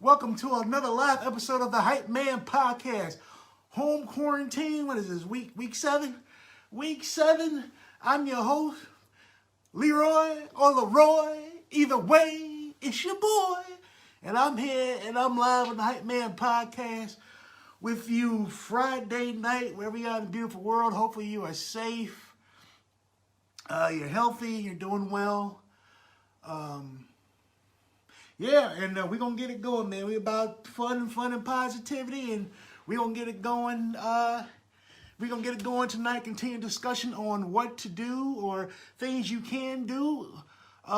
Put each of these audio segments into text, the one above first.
Welcome to another live episode of the Hypeman podcast. Home quarantine, what is this, week 7? Week 7, I'm your host, Leroy or Leroy. Either way, it's your boy. And I'm here and I'm live on the Hypeman podcast with you Friday night, wherever you are in the beautiful world. Hopefully you are safe, you're healthy, you're doing well. Yeah, and we're going to get it going, man. We're about fun and positivity, and we're going to get it going. We're going to get it going tonight, continue discussion on what to do or things you can do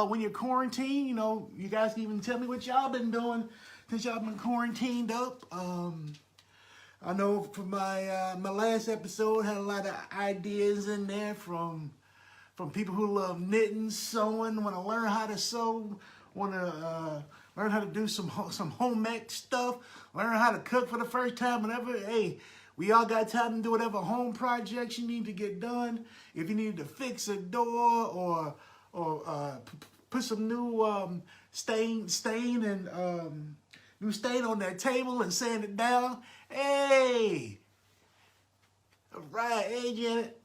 when you're quarantined. You know, you guys can even tell me what y'all been doing since y'all been quarantined up. I know for my last episode, had a lot of ideas in there from people who love knitting, sewing, want to learn how to sew, want to learn how to do some home ec stuff, learn how to cook for the first time, whatever. Hey, we all got time to do whatever home projects you need to get done. If you need to fix a door or put some new stain and new stain on that table and sand it down. Hey, all right, hey Janet.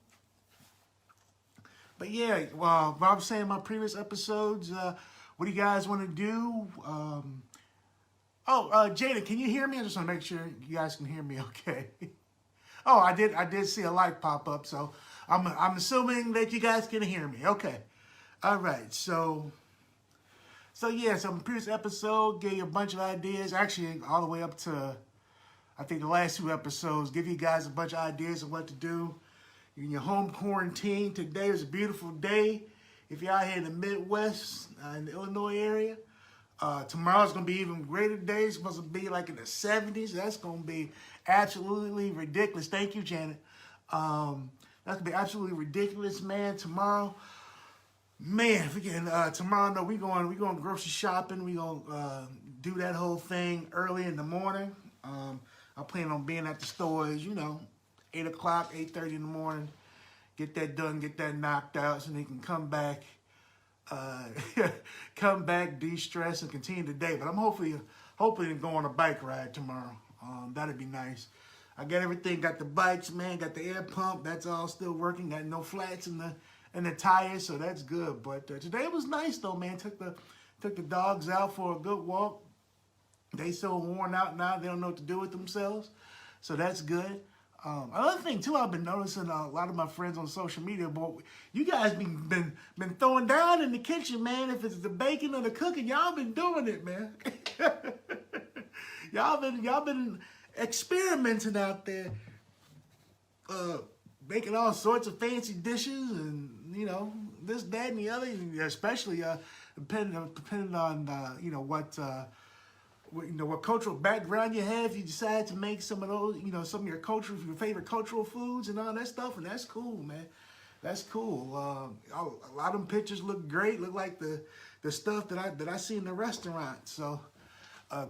But yeah, well, I was saying in my previous episodes, what do you guys want to do? Jada, can you hear me? I just want to make sure you guys can hear me okay. Oh, I did see a light pop up, so I'm assuming that you guys can hear me. Okay. All right, so yeah, so in the previous episode, gave you a bunch of ideas, actually all the way up to, I think the last 2 episodes, give you guys a bunch of ideas of what to do in your home quarantine. Today is a beautiful day. If you're out here in the Midwest, in the Illinois area, tomorrow's going to be even greater day. It's supposed to be like in the 70s. That's going to be absolutely ridiculous. Thank you, Janet. That's going to be absolutely ridiculous, man. Tomorrow, man, tomorrow, no, we're going grocery shopping. We're going to do that whole thing early in the morning. I plan on being at the stores, 8 o'clock, 8:30 in the morning. Get that done, get that knocked out, so they can come back, de-stress, and continue the day. But I'm hopefully to go on a bike ride tomorrow. That'd be nice. I got everything, got the bikes, man, got the air pump. That's all still working. Got no flats in the tires, so that's good. But today was nice though, man. Took the dogs out for a good walk. They so worn out now, they don't know what to do with themselves. So that's good. Another thing too, I've been noticing a lot of my friends on social media, but you guys been throwing down in the kitchen, man. If it's the baking or the cooking, y'all been doing it, man. y'all been experimenting out there, making all sorts of fancy dishes and this, that, and the other. Especially depending on what cultural background you have. You decide to make some of those, some of your favorite cultural foods and all that stuff, and that's cool, man. That's cool. A lot of them pictures look great. Look like the stuff that I see in the restaurant. So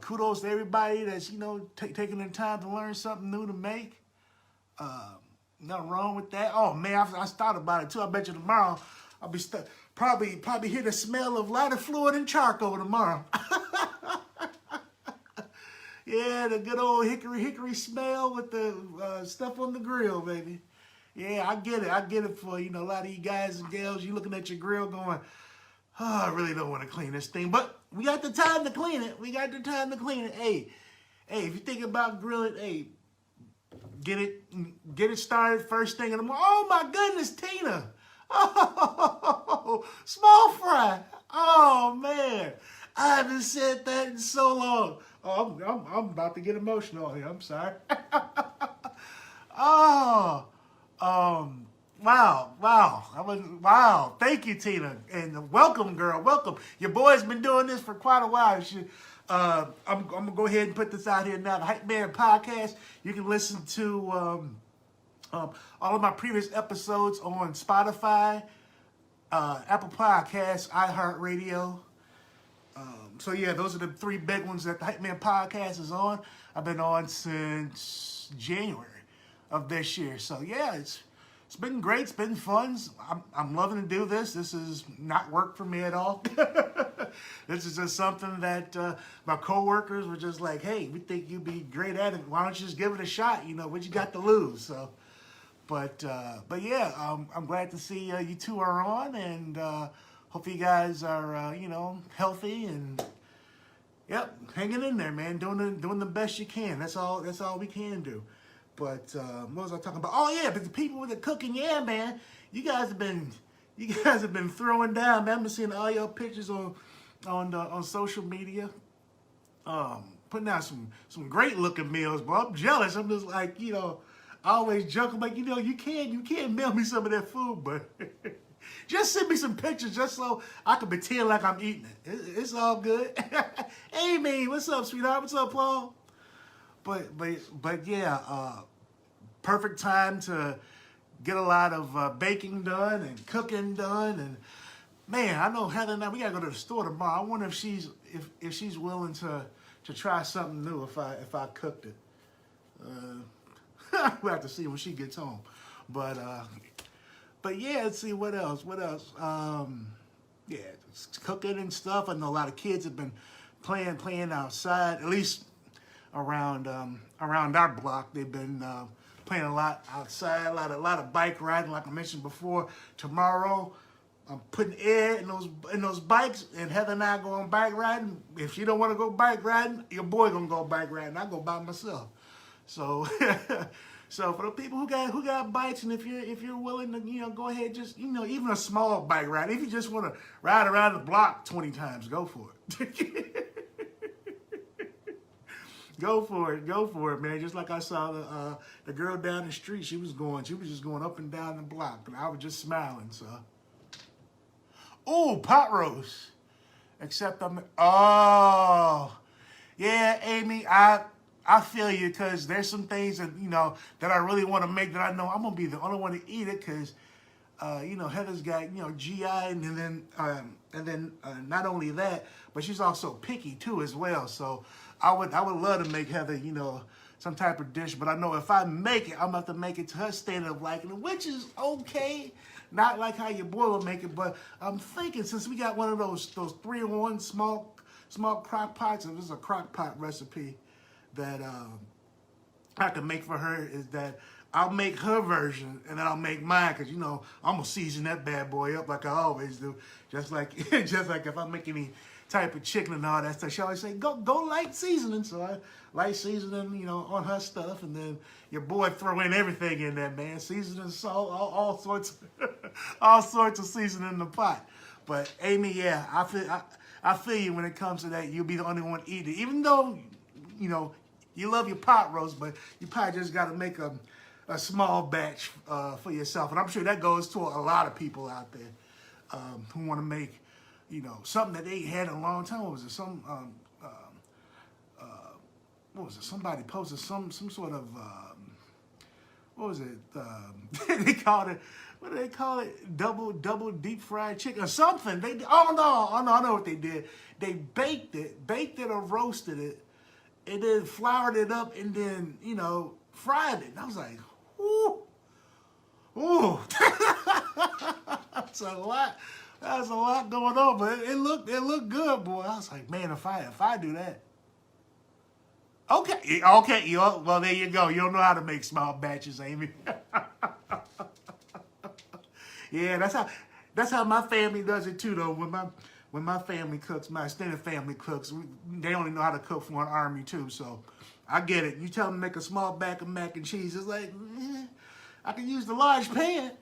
kudos to everybody that's taking their time to learn something new to make. Nothing wrong with that. Oh man, I thought about it too. I bet you tomorrow I'll be probably hear the smell of lighter fluid and charcoal tomorrow. Yeah, the good old hickory smell with the stuff on the grill, baby. Yeah, I get it for, a lot of you guys and gals, you looking at your grill going, oh, I really don't want to clean this thing. But we got the time to clean it. Hey, if you think about grilling, hey, get it started first thing in the morning. Oh, my goodness, Tina. Oh, small fry. Oh, man. I haven't said that in so long. Oh, I'm about to get emotional here. I'm sorry. Wow. Thank you, Tina, and welcome, girl. Welcome. Your boy's been doing this for quite a while. I'm gonna go ahead and put this out here now. The Hype Man podcast. You can listen to all of my previous episodes on Spotify, Apple Podcasts, iHeartRadio. So yeah, those are the 3 big ones that the Hype Man podcast is on. I've been on since January of this year. So yeah, it's it's been great. It's been fun. I'm loving to do this. This is not work for me at all. This is just something that my coworkers were just like, hey, we think you'd be great at it. Why don't you just give it a shot? You know, what you got to lose? So, but yeah, I'm glad to see you two are on, and hope you guys are, you know, healthy and, yep, hanging in there, man. Doing the best you can. That's all we can do. But what was I talking about? Oh yeah, but the people with the cooking, yeah, man. You guys have been throwing down, man. I've been seeing all your pictures on social media. Putting out some great looking meals, but I'm jealous. I'm just like, you know, I always joke. I'm like, you know, you can't mail me some of that food, but just send me some pictures just so I can pretend like I'm eating it. It's all good. Hey, man, what's up, sweetheart? What's up, Paul? But yeah, perfect time to get a lot of baking done and cooking done. And man, I know Heather and I, we gotta go to the store tomorrow. I wonder if she's willing to try something new if I cooked it. We'll have to see when she gets home. But yeah, let's see what else. Yeah, it's cooking and stuff. I know a lot of kids have been playing outside, at least around our block. They've been playing a lot outside, a lot of bike riding, like I mentioned before. Tomorrow, I'm putting air in those bikes, and Heather and I go on bike riding. If she don't want to go bike riding, your boy gonna go bike riding. I go by myself. So, so for the people who got bikes, and if you're willing to, you know, go ahead, just, you know, even a small bike ride. If you just want to ride around the block 20 times, go for it. Go for it, man. Just like I saw the girl down the street, she was just going up and down the block, and I was just smiling. So, oh, pot roast. Except oh, yeah, Amy, I feel you, because there's some things that, you know, that I really want to make that I know I'm gonna be the only one to eat it, because you know, Heather's got, you know, GI, and then not only that, but she's also picky too as well. So I would love to make Heather, you know, some type of dish, but I know if I make it, I'm gonna have to make it to her standard of liking it, which is okay. Not like how your boy will make it, but I'm thinking, since we got one of those 3-in-1 small crock pots, and this is a crock pot recipe that I can make for her, is that I'll make her version and then I'll make mine, because, you know, I'm gonna season that bad boy up like I always do, just like if I make any type of chicken and all that stuff. She always say, go light seasoning. So I light seasoning, you know, on her stuff, and then your boy throw in everything in there, man. Seasoning, salt, all sorts of seasoning in the pot. But Amy, yeah, I feel you when it comes to that. You'll be the only one eating, even though, you know, you love your pot roast, but you probably just got to make a small batch for yourself. And I'm sure that goes to a lot of people out there who want to make, you know, something that they had in a long time. What was it? What was it? Somebody posted some sort of, what was it? They called it, what do they call it? Double deep fried chicken or something. Oh no, I know what they did. They baked it or roasted it, and then floured it up, and then, you know, fried it. And I was like, ooh, that's a lot. That's a lot going on, but it looked good, boy. I was like, man, if I do that, okay, well, there you go. You don't know how to make small batches, Amy. Yeah, that's how my family does it too, though. When my family cooks, my extended family cooks, they only know how to cook for an army too. So I get it. You tell them to make a small bag of mac and cheese, it's like, I can use the large pan.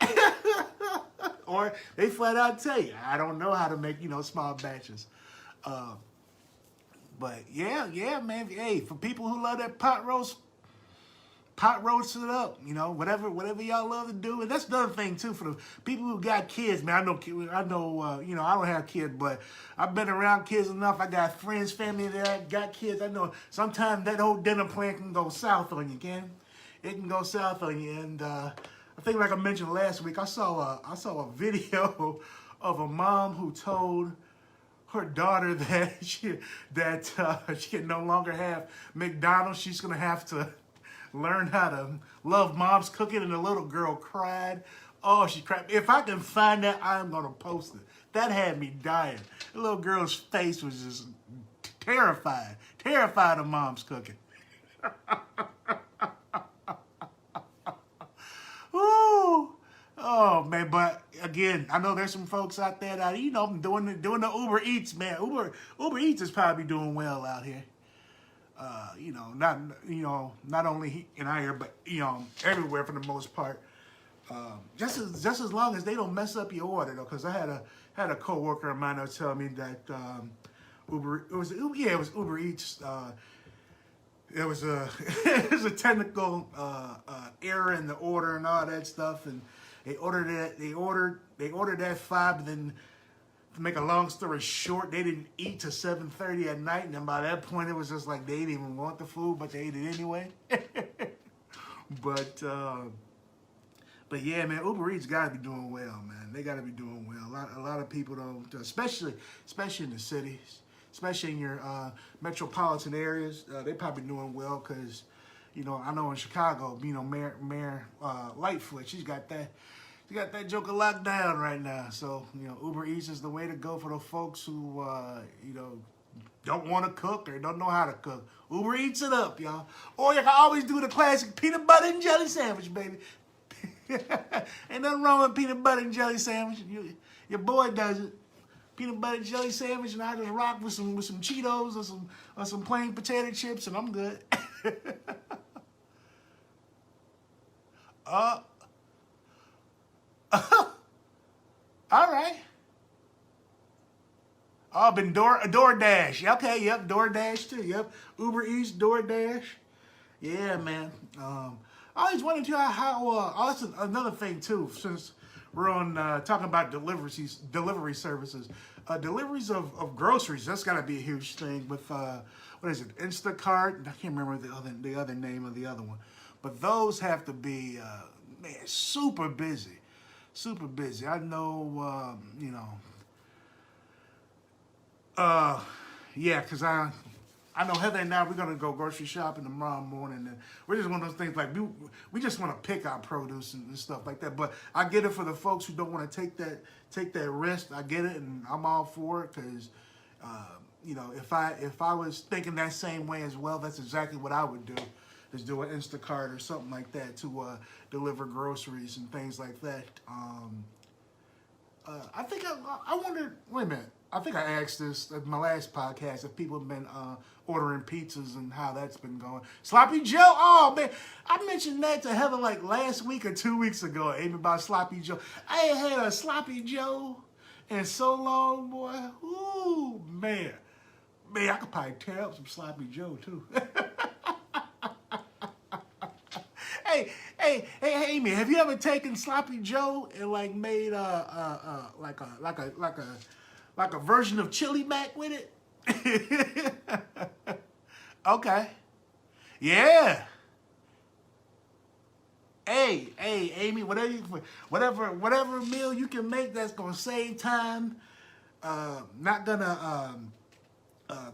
Or they flat out tell you, I don't know how to make, you know, small batches. But yeah, man. Hey, for people who love that pot roast it up, you know, whatever y'all love to do. And that's the other thing too, for the people who got kids, man. I know, you know, I don't have kids, but I've been around kids enough. I got friends, family that got kids. I know sometimes that whole dinner plan can go south on you, it can go south on you. And I think, like I mentioned last week, I saw a video of a mom who told her daughter that she can no longer have McDonald's. She's gonna have to learn how to love mom's cooking, and the little girl cried. Oh, she cracked. If I can find that, I'm gonna post it. That had me dying. The little girl's face was just terrified of mom's cooking. Woo! Oh man, but again, I know there's some folks out there that doing the Uber Eats, man. Uber Eats is probably doing well out here. Not only in our area, but everywhere for the most part. Just as long as they don't mess up your order, though, because I had a coworker of mine that was telling me that it was Uber Eats. It was a it was a technical error in the order and all that stuff, and they ordered that 5, but then to make a long story short, they didn't eat till 7:30 at night, and then by that point it was just like they didn't even want the food, but they ate it anyway. But yeah, man, Uber Eats got to be doing well, man. They got to be doing well. A lot of people don't, especially in the cities, especially in your metropolitan areas, they probably doing well because, I know in Chicago, Mayor Lightfoot, she's got that joker locked down right now. So, Uber Eats is the way to go for the folks who, don't want to cook or don't know how to cook. Uber Eats it up, y'all. Or you can always do the classic peanut butter and jelly sandwich, baby. Ain't nothing wrong with peanut butter and jelly sandwich. Your boy does it. Peanut butter and jelly sandwich, and I just rock with some Cheetos or some plain potato chips, and I'm good. All right. Oh, been DoorDash. Okay, yep, DoorDash too. Yep, Uber Eats, DoorDash. Yeah, man. I always wondered how that's another thing too, since we're on talking about delivery services. Deliveries of groceries, that's got to be a huge thing with, what is it, Instacart? I can't remember the other name of the other one. But those have to be, man, super busy. Super busy. I know, yeah, because I know Heather and I, we're going to go grocery shopping tomorrow morning. And we're just one of those things like we just want to pick our produce and stuff like that. But I get it for the folks who don't want to take that risk. I get it, and I'm all for it because, if I was thinking that same way as well, that's exactly what I would do, is do an Instacart or something like that to deliver groceries and things like that. I think I wondered, wait a minute. I think I asked this at my last podcast if people have been ordering pizzas and how that's been going. Sloppy Joe, oh man, I mentioned that to Heather like last week or 2 weeks ago, Amy, about Sloppy Joe. I ain't had a Sloppy Joe in so long, boy. Ooh, man. Man, I could probably tear up some Sloppy Joe too. Hey, Amy, have you ever taken Sloppy Joe and like made like a version of Chili Mac with it? Okay. Yeah. Hey, Amy, whatever meal you can make that's gonna save time, not gonna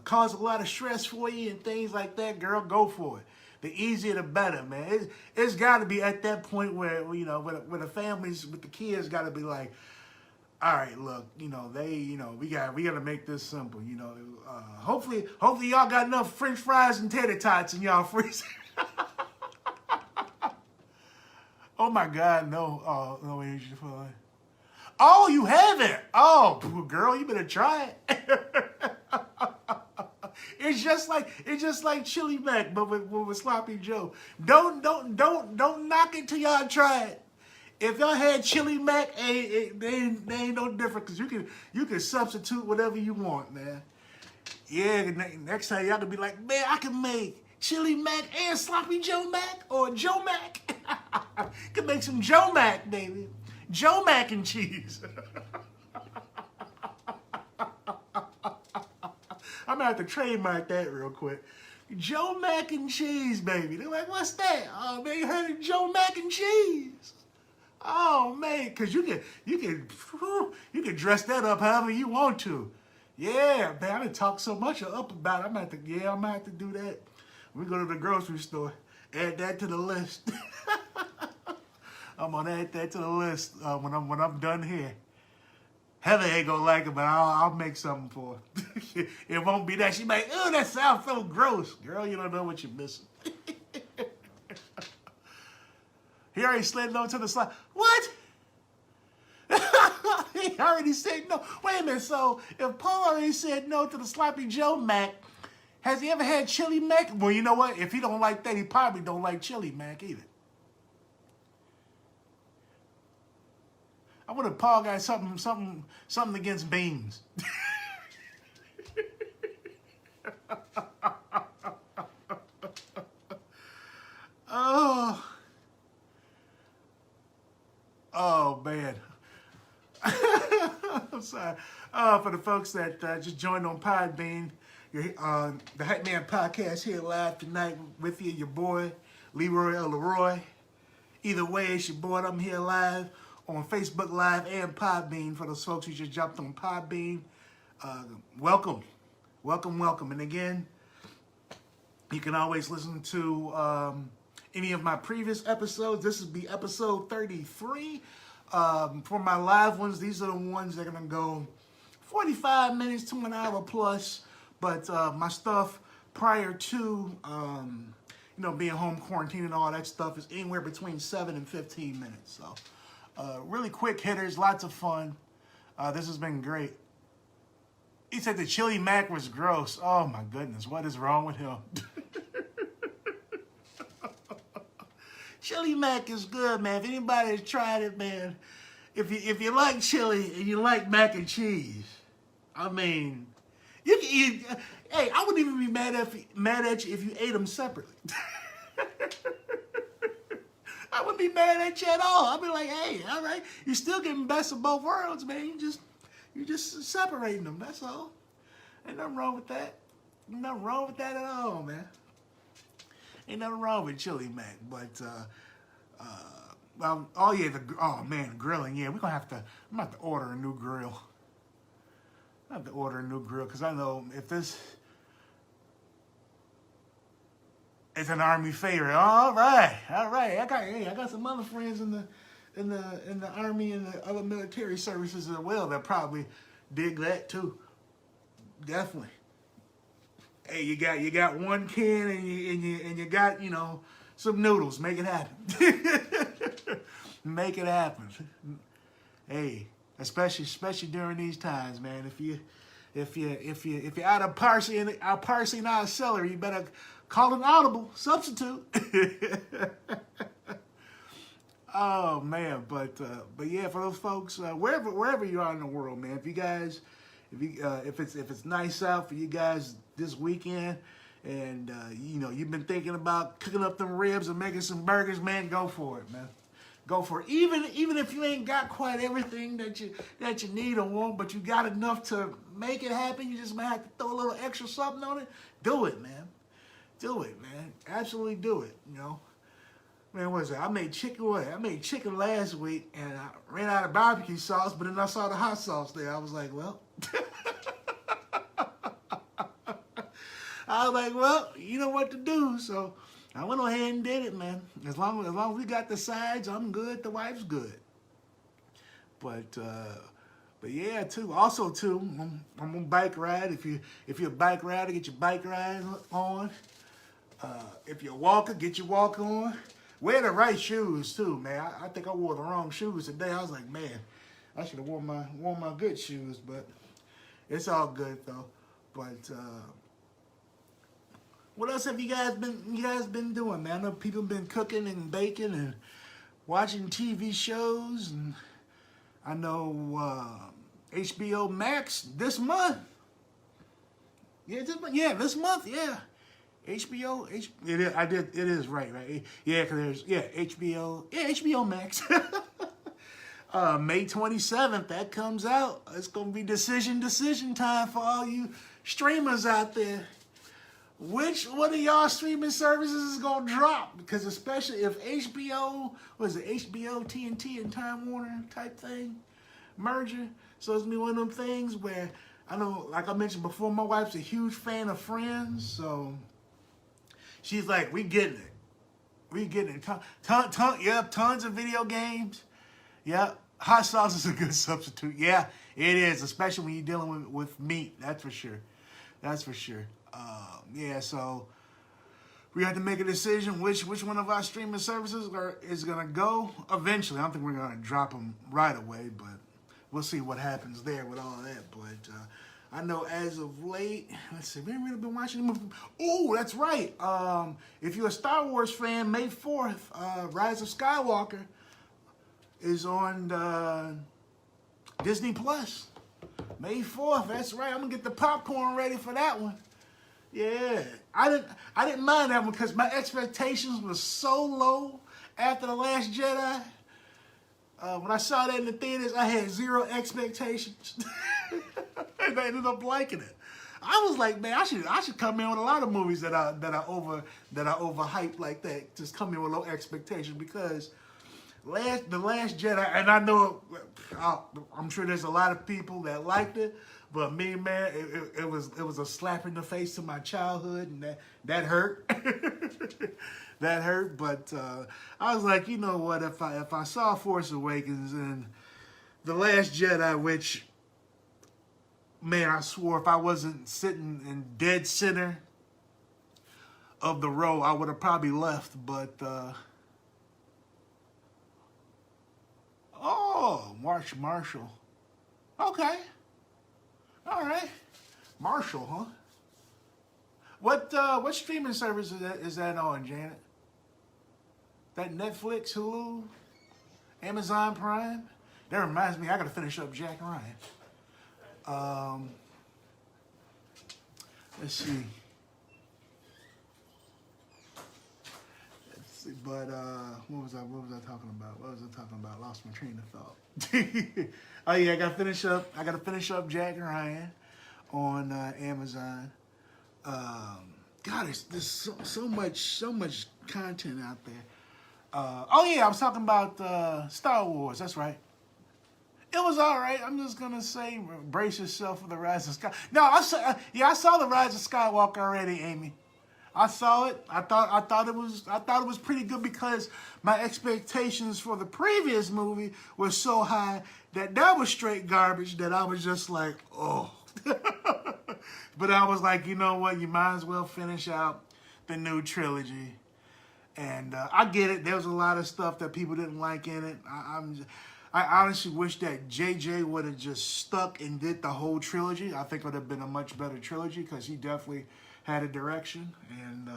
cause a lot of stress for you and things like that, girl, go for it. The easier the better, man. It's got to be at that point where where the families with the kids got to be like, all right, look, we got to make this simple, hopefully y'all got enough French fries and tater tots in y'all freezer. Oh my God, no, no Asian food. Oh, you haven't? Oh, girl, you better try it. It's just like Chili Mac, but with Sloppy Joe. Don't knock it till y'all try it. If y'all had Chili Mac, they ain't no different because you can substitute whatever you want, man. Yeah, next time y'all can be like, man, I can make Chili Mac and Sloppy Joe Mac or Joe Mac. Can make some Joe Mac, baby. Joe Mac and cheese. I'm gonna have to trademark that real quick. Joe Mac and cheese, baby. They're like, what's that? Oh man, you heard of Joe Mac and cheese? Oh man, cause you can dress that up however you want to. Yeah, man, I done talked so much up about it. I'm gonna have to do that. We go to the grocery store, add that to the list. I'm gonna add that to the list when I'm done here. Heather ain't gonna like it, but I'll make something for her. It won't be that. She might, oh, that sounds so gross. Girl, you don't know what you're missing. He already slid on to the slide. What? He already said no. Wait a minute. So if Paul already said no to the Sloppy Joe Mac, has he ever had Chili Mac? Well, you know what? If he don't like that, he probably don't like Chili Mac either. I wonder if Paul got something against beans. Oh man. I'm sorry. For the folks that just joined on Podbean, the Hypeman podcast here live tonight with you, your boy, Leroy L. Leroy. Either way, it's your boy. I'm here live on Facebook Live and Podbean. For those folks who just jumped on Podbean, welcome. And again, you can always listen to any of my previous episodes. This will be episode 33. For my live ones, these are the ones that are going to go 45 minutes to an hour plus. But my stuff prior to, being home quarantined and all that stuff is anywhere between 7 and 15 minutes. So really quick hitters, lots of fun. This has been great. He said the Chili Mac was gross. Oh my goodness, what is wrong with him? Chili Mac is good, man. If anybody has tried it, man, if you like chili and you like mac and cheese, I mean, you can eat. Hey, I wouldn't even be mad at you if you ate them separately. I wouldn't be mad at you at all. I'd be like, hey, all right, you're still getting best of both worlds, man. You're just separating them. That's all. Ain't nothing wrong with that. Ain't nothing wrong with that at all, man. Ain't nothing wrong with Chili Mac, but the grilling. Yeah, I'm gonna have to order a new grill. I have to order a new grill because I know if this is an Army favorite. All right. I got some other friends in the Army and the other military services as well that probably dig that too. Definitely. Hey, you got one can and you got some noodles. Make it happen. Make it happen. Hey, especially during these times, man. If you're out of parsley and out of celery, you better call an audible substitute. Oh man, but yeah, for those folks, wherever you are in the world, man. If it's nice out for you guys this weekend, and you've been thinking about cooking up them ribs and making some burgers, man, go for it, man. Go for it. Even if you ain't got quite everything that you need or want, but you got enough to make it happen, you just might have to throw a little extra something on it. Do it, man. Do it, man. Absolutely do it. Man, what is it? I made chicken last week, and I ran out of barbecue sauce, but then I saw the hot sauce there. I was like, well. You know what to do. So I went ahead and did it, man. As long as we got the sides, I'm good. The wife's good. But yeah, too. Also, too, I'm gonna bike ride. If you're a bike rider, get your bike ride on. If you're a walker, get your walk on. Wear the right shoes too, man. I think I wore the wrong shoes today. I was like, man, I should have worn my good shoes, but it's all good though. But what else have you guys been doing, man? I know people been cooking and baking and watching TV shows, and I know HBO Max this month. Yeah, this month, yeah. HBO, it is right. Yeah, because there's HBO Max. May 27th, that comes out. It's gonna be decision time for all you streamers out there. Which one of y'all streaming services is gonna drop? Because especially if HBO, HBO, TNT, and Time Warner type thing merger, so it's gonna be one of them things where I know, like I mentioned before, my wife's a huge fan of Friends, so she's like, we getting it. We getting yep, tons of video games. Yep, hot sauce is a good substitute. Yeah, it is, especially when you're dealing with meat. That's for sure. That's for sure. Yeah, so we have to make a decision which one of our streaming services is gonna go eventually. I don't think we're gonna drop them right away, but we'll see what happens there with all that. But I know as of late, let's see, we haven't really been watching the movie. Oh, that's right. If you're a Star Wars fan, May 4th, Rise of Skywalker is on Disney Plus. May 4th, that's right. I'm gonna get the popcorn ready for that one. Yeah, I didn't mind that one because my expectations were so low after The Last Jedi. When I saw that in the theaters, I had zero expectations, and I ended up liking it. I was like, man, I should come in with a lot of movies that are overhyped like that. Just come in with low expectations because The Last Jedi, and I know I'm sure there's a lot of people that liked it. But me, man, it was a slap in the face to my childhood, and that hurt. That hurt. But I was like, you know what? If I saw Force Awakens and The Last Jedi, which, man, I swore if I wasn't sitting in dead center of the row, I would have probably left. But oh, Marshall. Okay. All right, Marshall, huh? What streaming service is that on, Janet? That Netflix, Hulu, Amazon Prime? That reminds me, I gotta finish up Jack Ryan. Let's see. But what was I talking about? Lost my train of thought. Oh yeah, I gotta finish up Jack Ryan on Amazon. God, there's so much content out there. Oh yeah, I was talking about Star Wars. That's right. It was all right. I'm just gonna say, brace yourself for the Rise of Sky. No, I saw the Rise of Skywalker already, Amy. I saw it. I thought it was pretty good because my expectations for the previous movie were so high that was straight garbage that I was just like, oh. But I was like, you know what? You might as well finish out the new trilogy. And I get it. There was a lot of stuff that people didn't like in it. I honestly wish that JJ would have just stuck and did the whole trilogy. I think it would have been a much better trilogy because he definitely had a direction. And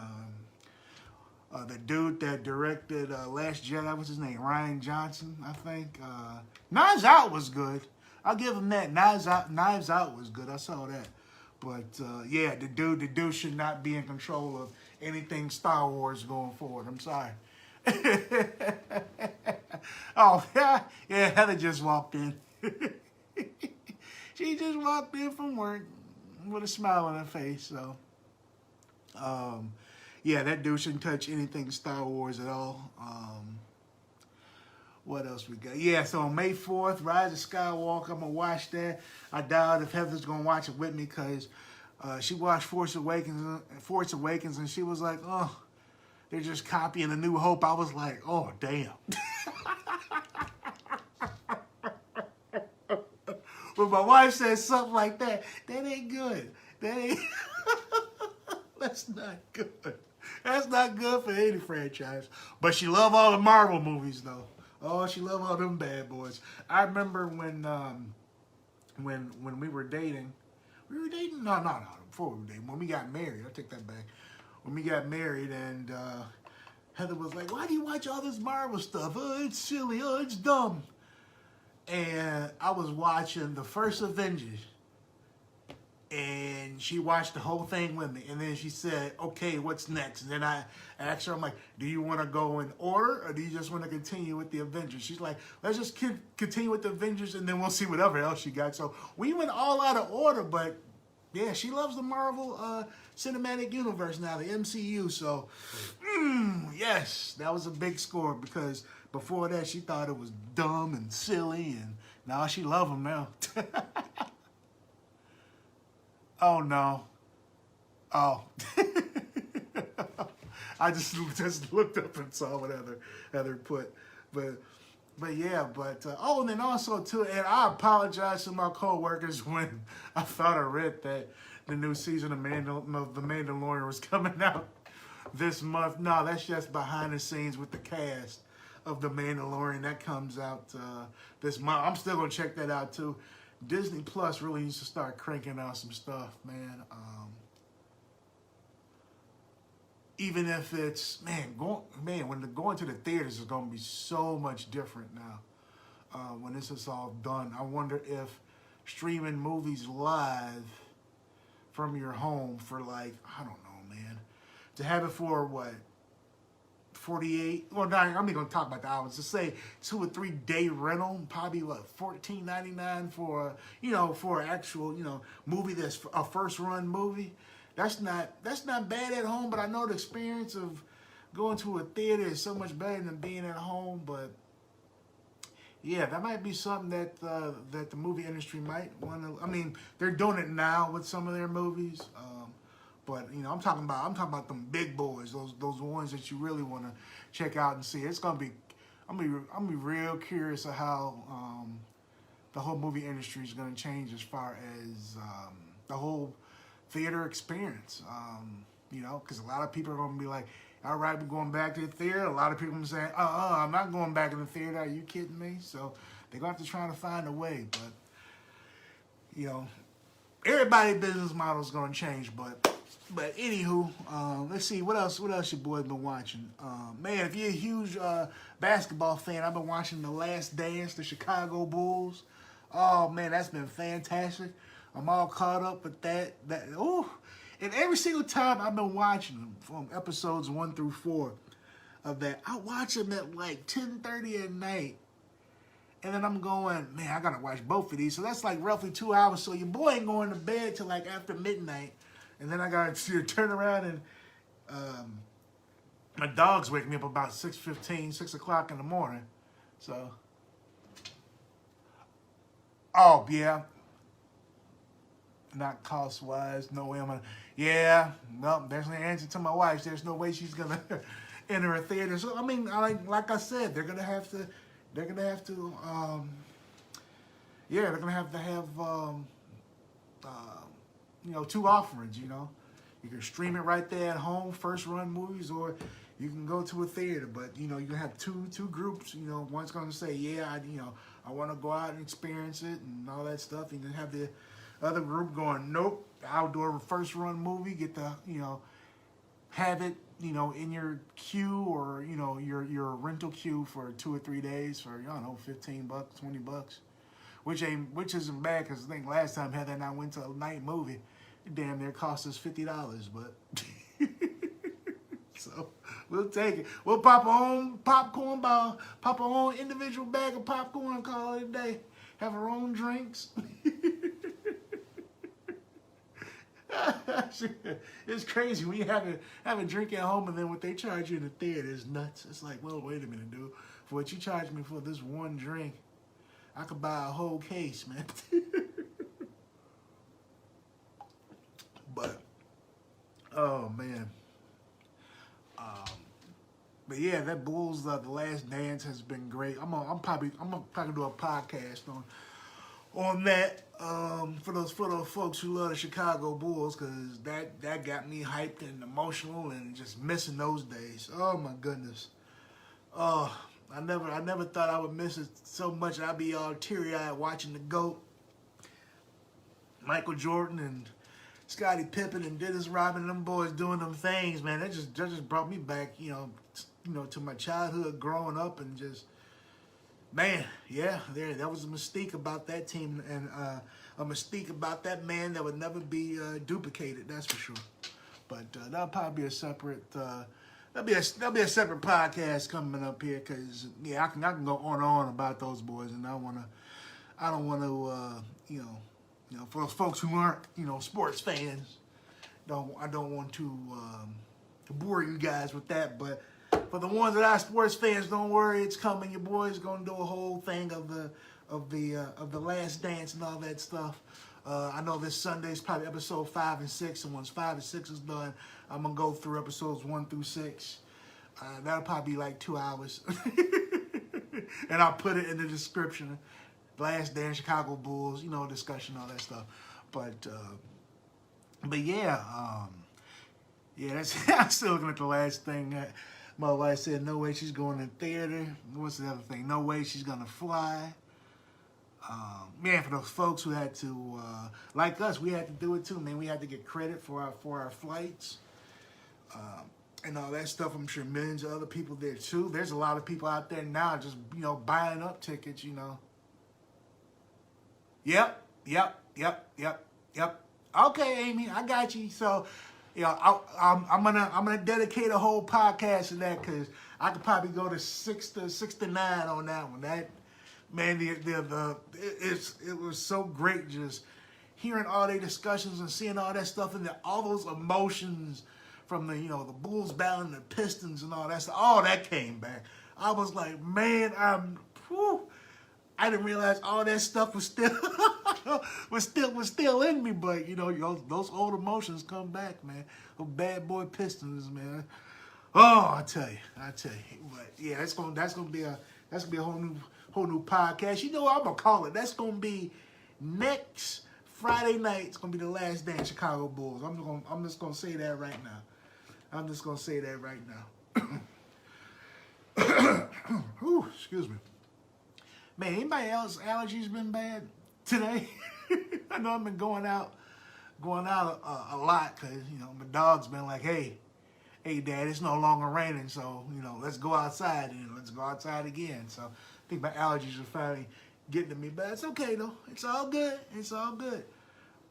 the dude that directed Last Jedi, what's his name? Rian Johnson, I think. Knives Out was good. I'll give him that. Knives Out was good. I saw that. But yeah, the dude should not be in control of anything Star Wars going forward. I'm sorry. Oh, yeah, Heather just walked in. She just walked in from work with a smile on her face. So, yeah, that dude shouldn't touch anything Star Wars at all. What else we got? Yeah, so on May 4th, Rise of Skywalker, I'm going to watch that. I doubt if Heather's going to watch it with me because she watched Force Awakens, and she was like, oh, they're just copying A New Hope. I was like, oh, damn. When my wife says something like that, that ain't good. That ain't... That's not good. That's not good for any franchise. But she loved all the Marvel movies, though. Oh, she loved all them bad boys. I remember when we were dating. We were dating? No, before we were dating. When we got married. I take that back. When we got married and Heather was like, why do you watch all this Marvel stuff? Oh, it's silly. Oh, it's dumb. And I was watching the first Avengers. And she watched the whole thing with me. And then she said, okay, what's next? And then I asked her, I'm like, do you want to go in order or do you just want to continue with the Avengers? She's like, let's just continue with the Avengers and then we'll see whatever else she got. So we went all out of order, but yeah, she loves the Marvel Cinematic Universe now, the MCU. So, yes, that was a big score because before that she thought it was dumb and silly and now she loves them now. Oh, no. Oh. I just looked up and saw what Heather put, but yeah, oh, and then also too, and I apologize to my coworkers when I thought I read that the new season of The Mandalorian was coming out this month. No, that's just behind the scenes with the cast of The Mandalorian. That comes out this month. I'm still gonna check that out too. Disney Plus really needs to start cranking out some stuff, man. Even if it's when going to the theaters is gonna be so much different now. When this is all done, I wonder if streaming movies live from your home for like, I don't know, man, to have it for what, 48, well, not, I'm not gonna talk about the hours, to say 2 or 3 day rental, probably what, $14.99 for, for an actual, movie that's a first run movie. That's not bad at home, but I know the experience of going to a theater is so much better than being at home. But yeah, that might be something that that the movie industry might want to. I mean, they're doing it now with some of their movies, but I'm talking about them big boys, those ones that you really want to check out and see. It's gonna be, I'm gonna be real curious of how the whole movie industry is gonna change as far as the whole theater experience, because a lot of people are going to be like, all right, we're going back to the theater. A lot of people are saying, I'm not going back in the theater. Are you kidding me? So they're going to have to try to find a way. But, everybody's business model is going to change. But anywho, let's see, what else your boys been watching? Man, if you're a huge basketball fan, I've been watching The Last Dance, the Chicago Bulls. Oh, man, that's been fantastic. I'm all caught up with that. And every single time I've been watching them, from episodes 1 through 4 of that, I watch them at like 10:30 at night. And then I'm going, man, I gotta watch both of these. So that's like roughly 2 hours. So your boy ain't going to bed till like after midnight. And then I gotta turn around and my dog's waking me up about 6:15, 6 o'clock in the morning. So, oh yeah. Not cost-wise, no way I'm gonna. Yeah, no, there's no answer to my wife. There's no way she's gonna enter a theater. So I mean, like I said, they're gonna have to. Yeah, they're gonna have to have 2 offerings. You can stream it right there at home, first run movies, or you can go to a theater. But you can have two groups. One's gonna say, yeah, I want to go out and experience it and all that stuff. You can have the other group going, nope, outdoor first run movie, get the, have it, in your queue or, your rental queue for 2 or 3 days for, I don't know, $15, $20, which isn't bad, because I think last time Heather and I went to a night movie, it damn near cost us $50, but so we'll take it. We'll pop our own popcorn bar, pop our own individual bag of popcorn, call it a day, have our own drinks. It's crazy when you have a drink at home and then what they charge you in the theater is nuts. It's like, well, wait a minute, dude. For what you charge me for this one drink, I could buy a whole case, man. But, oh man. But yeah, that Bulls The Last Dance has been great. I'm probably do a podcast on that for those folks who love the Chicago Bulls, because that got me hyped and emotional and just missing those days. Oh my goodness. I never thought I would miss it so much. I'd be all teary-eyed watching the GOAT, Michael Jordan and Scottie Pippen and Dennis Rodman and them boys doing them things, man. That just brought me back, to my childhood growing up, and just, man, yeah, that was a mystique about that team, and a mystique about that man that would never be duplicated. That's for sure. But that'll probably be a separate. That'll be a separate podcast coming up here, because yeah, I can go on and on about those boys, and I don't want to for those folks who aren't sports fans, I don't want to bore you guys with that, but. For the ones that are sports fans, don't worry, it's coming. Your boy's gonna do a whole thing of the Last Dance and all that stuff. I know this Sunday is probably episode 5 and 6, and once 5 and 6 is done, I'm gonna go through episodes 1 through 6. That'll probably be like 2 hours, and I'll put it in the description. Last Day in Chicago Bulls, you know, discussion, all that stuff. But yeah, that's, I'm still looking at the last thing. My wife said, no way she's going in theater. What's the other thing? No way she's gonna fly. Man, for those folks who had to, like us, we had to do it too, man. We had to get credit for our flights. And all that stuff. I'm sure millions of other people did too. There's a lot of people out there now just, you know, buying up tickets, you know. Yep. Okay, Amy, I got you. So, you know, I'm gonna dedicate a whole podcast to that, because I could probably go to 6 to 9 on that one. That, man, it was so great just hearing all their discussions and seeing all that stuff, and all those emotions from the, you know, the Bulls battling the Pistons and all that stuff. All that came back. I was like, man, I didn't realize all that stuff was still was still in me, but you know, those old emotions come back, man. Those bad boy Pistons, man. Oh, I tell you. But yeah, that's gonna be a whole new podcast. You know what I'm gonna call it? That's gonna be next Friday night. It's gonna be the last day in Chicago Bulls. I'm just gonna say that right now. Whew, excuse me. Man, anybody else allergies been bad today? I know I've been going out a lot, because, you know, my dog's been like, hey, Dad, it's no longer raining, so, you know, let's go outside, and let's go outside again. So I think my allergies are finally getting to me, but it's okay though. It's all good.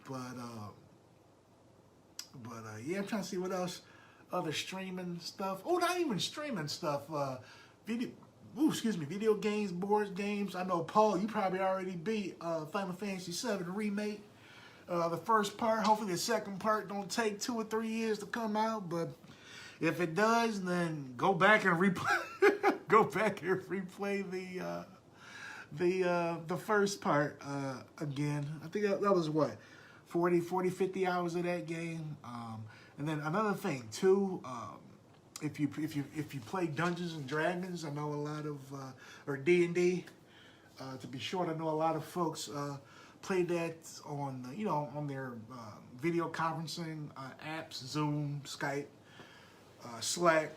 But yeah, I'm trying to see what else, other streaming stuff. Oh, not even streaming stuff. Video games, board games. I know, Paul, you probably already beat Final Fantasy VII Remake. The first part. Hopefully the second part don't take 2 or 3 years to come out. But if it does, then go back and replay. The first part again. I think that was what, 40, 50 hours of that game. And then another thing too. If you play Dungeons and Dragons, I know a lot of or D&D, to be short, I know a lot of folks play that on on their video conferencing apps, Zoom, Skype, Slack,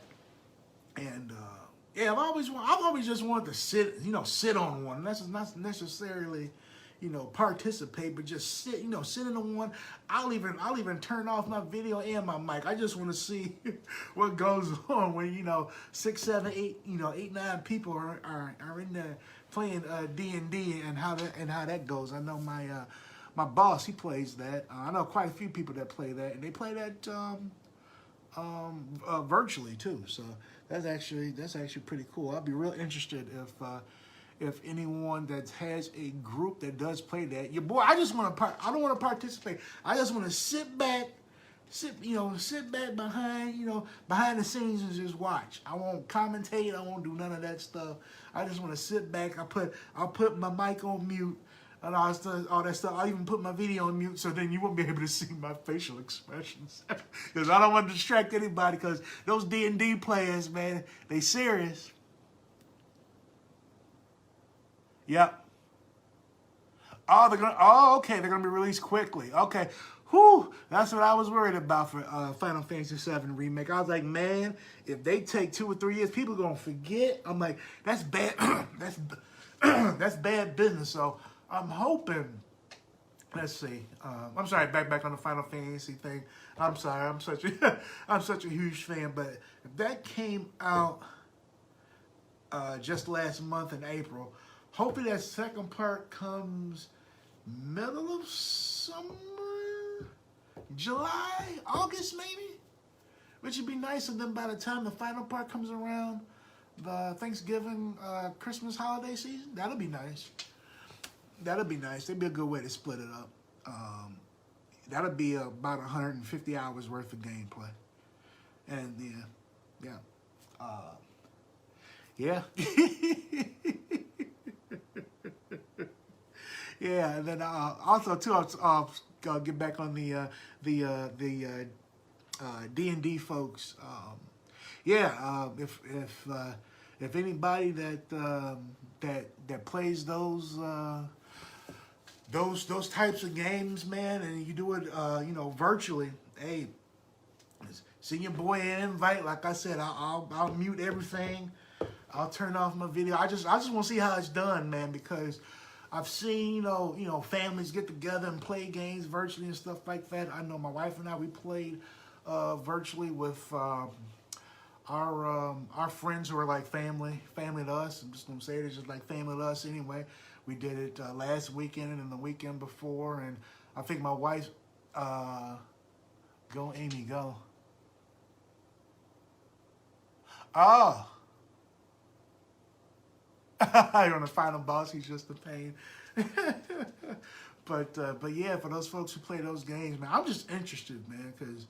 and yeah, I've always just wanted to sit on one. That's not necessarily, participate, but just sit in on one. I'll even turn off my video and my mic. I just want to see what goes on when 6, 7, 8, 8, 9 people are in there playing D&D, and how that goes. I know my boss, he plays that. I know quite a few people that play that, and they play that virtually too. So that's actually pretty cool. I'd be real interested if anyone that has a group that does play that. Your boy, I don't want to participate. I just want to sit back behind the scenes and just watch. I won't commentate. I won't do none of that stuff. I just want to sit back. I'll put my mic on mute and all that stuff. I'll even put my video on mute, so then you won't be able to see my facial expressions. Because I don't want to distract anybody, because those D&D players, man, they serious. Yep. Okay, they're gonna be released quickly. Okay. Whew, that's what I was worried about for Final Fantasy VII Remake. I was like, man, if they take 2 or 3 years, people are gonna forget. I'm like, that's bad. That's bad business. So I'm hoping. Let's see. I'm sorry. Back on the Final Fantasy thing. I'm sorry. I'm such a huge fan. But if that came out just last month in April, hopefully that second part comes middle of summer, July, August maybe, which would be nice. And then by the time the final part comes around, the Thanksgiving, Christmas holiday season, that'll be nice. That'd be a good way to split it up. That'll be about 150 hours worth of gameplay. And yeah. Yeah, and then also too, I'll get back on the D&D folks. Yeah, if anybody that plays those types of games, man, and you do it, virtually, hey, send your boy an invite. Like I said, I'll mute everything. I'll turn off my video. I just want to see how it's done, man, because I've seen families get together and play games virtually and stuff like that. I know my wife and I, we played virtually with our friends who are like family to us. I'm just gonna say it, it's just like family to us anyway. We did it last weekend and the weekend before, and I think my wife, go Amy, go. Oh. You're on the final boss. He's just a pain. But yeah, for those folks who play those games, man, I'm just interested, man, because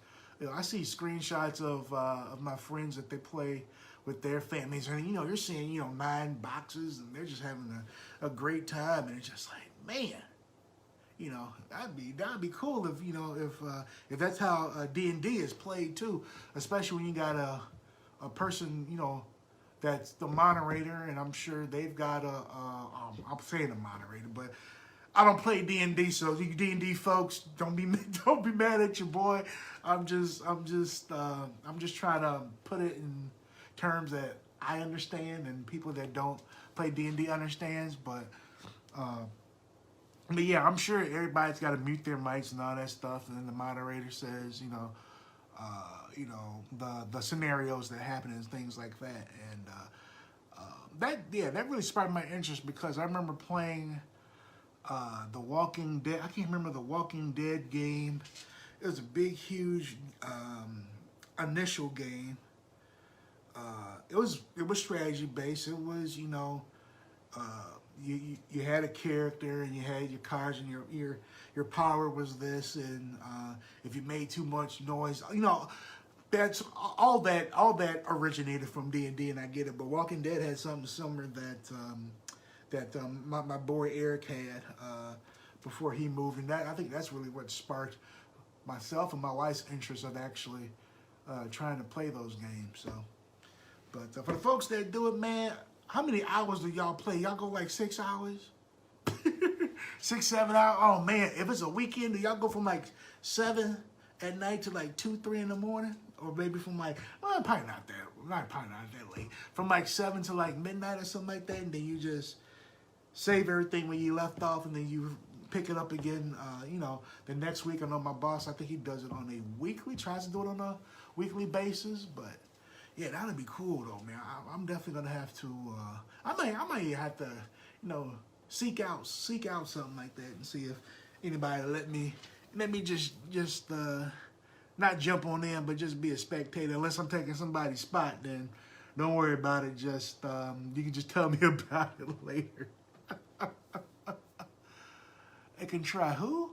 I see screenshots of my friends that they play with their families, and you're seeing 9 boxes, and they're just having a great time, and it's just like, man, that'd be cool if that's how D&D is played too, especially when you got a person that's the moderator, and I'm sure they've got I'm saying a moderator, but I don't play D&D, so you D&D folks, don't be mad at your boy. I'm just trying to put it in terms that I understand and people that don't play D&D understands, but yeah, I'm sure everybody's got to mute their mics and all that stuff, and then the moderator says, the scenarios that happen and things like that, and that really sparked my interest because I remember playing The Walking Dead. I can't remember the Walking Dead game. It was a big, huge initial game. It was strategy based. It was you had a character and you had your cards and your power was this, and if you made too much noise, that's all that originated from D&D, and I get it. But Walking Dead had something similar that my boy Eric had before he moved, and I think that's really what sparked myself and my wife's interest of actually trying to play those games. So, but for the folks that do it, man, how many hours do y'all play? Y'all go like 6 hours, 6, 7 hours. Oh man, if it's a weekend, do y'all go from like 7 at night to like 2, 3 in the morning? Or maybe from like, well, probably not that late. From like 7 to like midnight or something like that, and then you just save everything when you left off, and then you pick it up again. The next week. I know my boss, I think he does it on a weekly, tries to do it on a weekly basis. But yeah, that'd be cool though, man. I'm definitely gonna have to. I might have to, seek out something like that and see if anybody let me just not jump on in, but just be a spectator. Unless I'm taking somebody's spot, then don't worry about it. Just you can just tell me about it later. I can try who?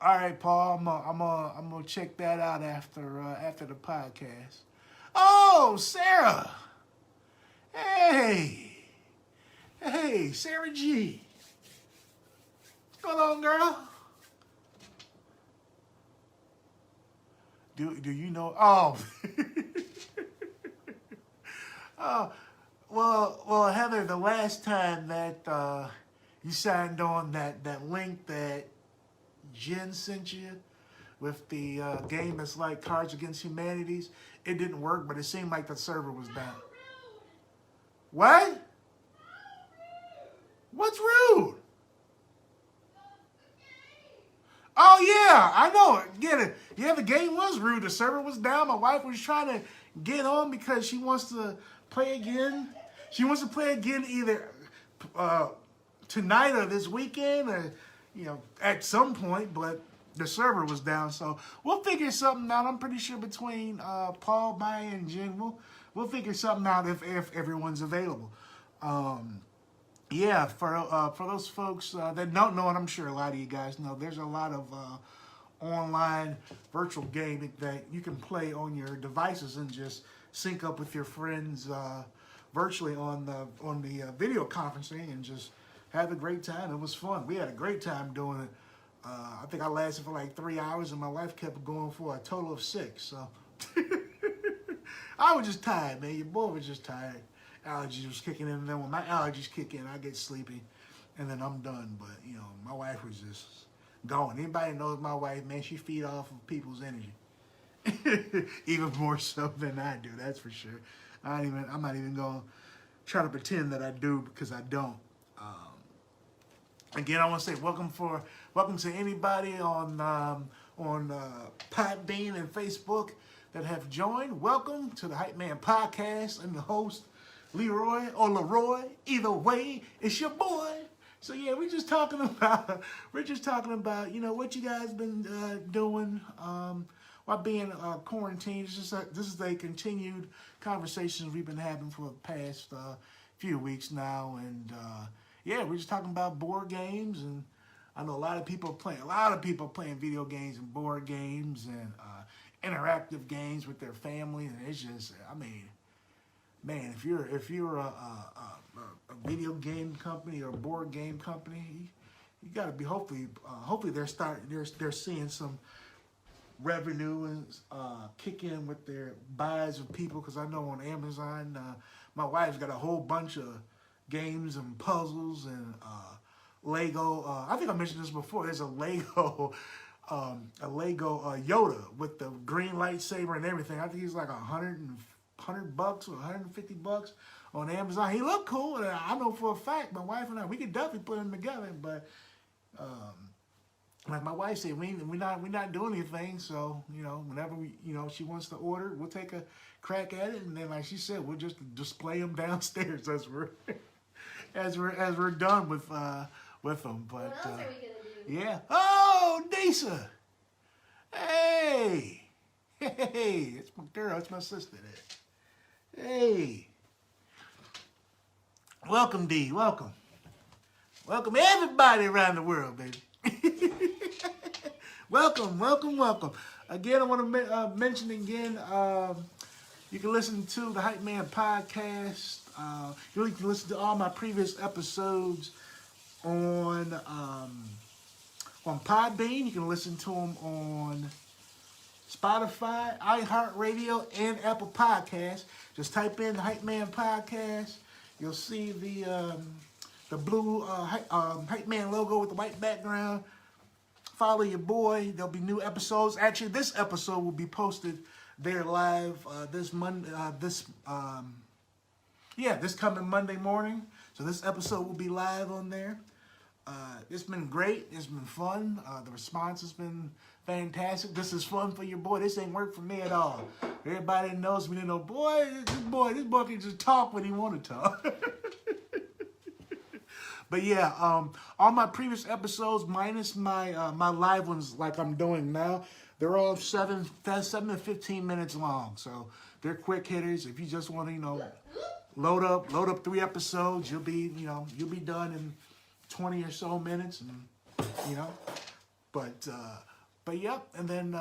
All right, Paul. I'm gonna check that out after the podcast. Oh, Sarah. Hey, Sarah G. What's going on, girl? Do you know? Oh, well, Heather, the last time that you signed on that link that Jen sent you with the game that's like Cards Against Humanities, it didn't work, but it seemed like the server was down. What? What's rude? Oh yeah, I know. Get it? Yeah, the game was rude. The server was down. My wife was trying to get on because she wants to play again. She wants to play again either tonight or this weekend, or at some point. But the server was down, so we'll figure something out. I'm pretty sure between Paul, Maya, and Jen, we'll figure something out if everyone's available. Yeah, for those folks that don't know, and I'm sure a lot of you guys know, there's a lot of online virtual gaming that you can play on your devices and just sync up with your friends virtually on the video conferencing and just had a great time. It was fun. We had a great time doing it. I think I lasted for like 3 hours, and my wife kept going for a total of 6. So I was just tired, man. Your boy was just tired. Allergies was kicking in, and then when my allergies kick in, I get sleepy, and then I'm done. But you know, my wife was just going. Anybody knows my wife, man? She feed off of people's energy, even more so than I do. That's for sure. I'm not even gonna try to pretend that I do, because I don't. Again, I want to say welcome to anybody on Podbean and Facebook that have joined. Welcome to the Hypeman Podcast. I'm the host, Leroy or Leroy. Either way, it's your boy. So yeah, we're just talking about you know what you guys been doing while being quarantined. This is a continued conversation we've been having for the past few weeks now, and yeah, we're just talking about board games, and I know a lot of people playing video games and board games and interactive games with their family, and it's just, I mean, man, if you're a video game company or a board game company, you got to be hopefully they're seeing some revenue and kick in with their buys of people, because I know on Amazon, my wife's got a whole bunch of games and puzzles and Lego. I think I mentioned this before. There's a Lego Yoda with the green lightsaber and everything. I think he's like $100 or $150 on Amazon. He looked cool, and I know for a fact my wife and I, we could definitely put him together. But like my wife said, we're not doing anything. So you know, whenever she wants to order, we'll take a crack at it, and then like she said, we'll just display them downstairs as we're done with them. But what else are we gonna do? yeah. Oh, Disa. Hey, it's my girl. It's my sister. Hey, welcome, D. Welcome everybody around the world, baby. welcome. Again, I want to mention again. You can listen to the Hypeman Podcast. You can listen to all my previous episodes on Podbean. You can listen to them on Spotify, iHeartRadio, and Apple Podcasts. Just type in the Hypeman Podcast. You'll see the blue Hypeman logo with the white background. Follow your boy. There'll be new episodes. Actually, this episode will be posted there live this Monday. This coming Monday morning. So this episode will be live on there. It's been great. It's been fun. The response has been fantastic. This is fun for your boy. This ain't work for me at all. Everybody knows me. They know, this boy can just talk when he want to talk. But yeah, all my previous episodes, minus my live ones like I'm doing now, they're all 7 to 15 minutes long. So they're quick hitters. If you just want to, load up 3 episodes, you'll be done in 20 or so minutes, and but yep. And then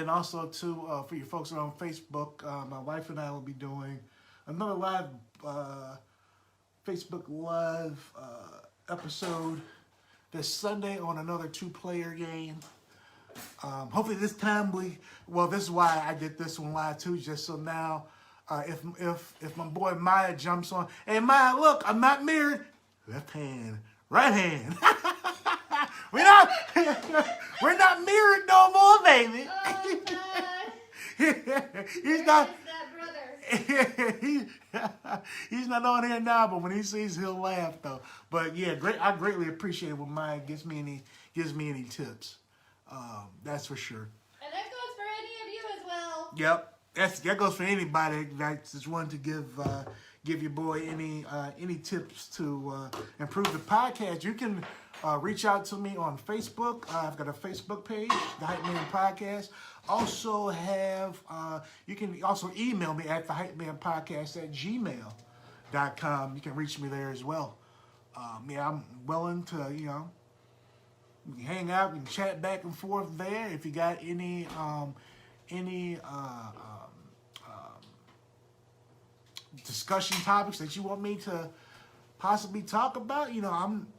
also too, for your folks that are on Facebook, my wife and I will be doing another live Facebook Live episode this Sunday on another 2-player game. Hopefully this time this is why I did this one live too, just so now if my boy Maya jumps on, hey Maya, look, I'm not mirrored. Left hand, right hand. we're not mirrored no more, baby. Oh, God. He's not. That brother. He's not on here now, but when he sees, he'll laugh though. But yeah, I greatly appreciate it when Maya gives me any tips. That's for sure. And that goes for any of you as well. Yep, that goes for anybody that just wanted to give your boy any tips to improve the podcast. You can reach out to me on Facebook. I've got a Facebook page, the Hypeman Podcast. Also you can also email me at thehypemanpodcast@gmail.com. You can reach me there as well. I'm willing to, hang out and chat back and forth there. If you got any discussion topics that you want me to possibly talk about,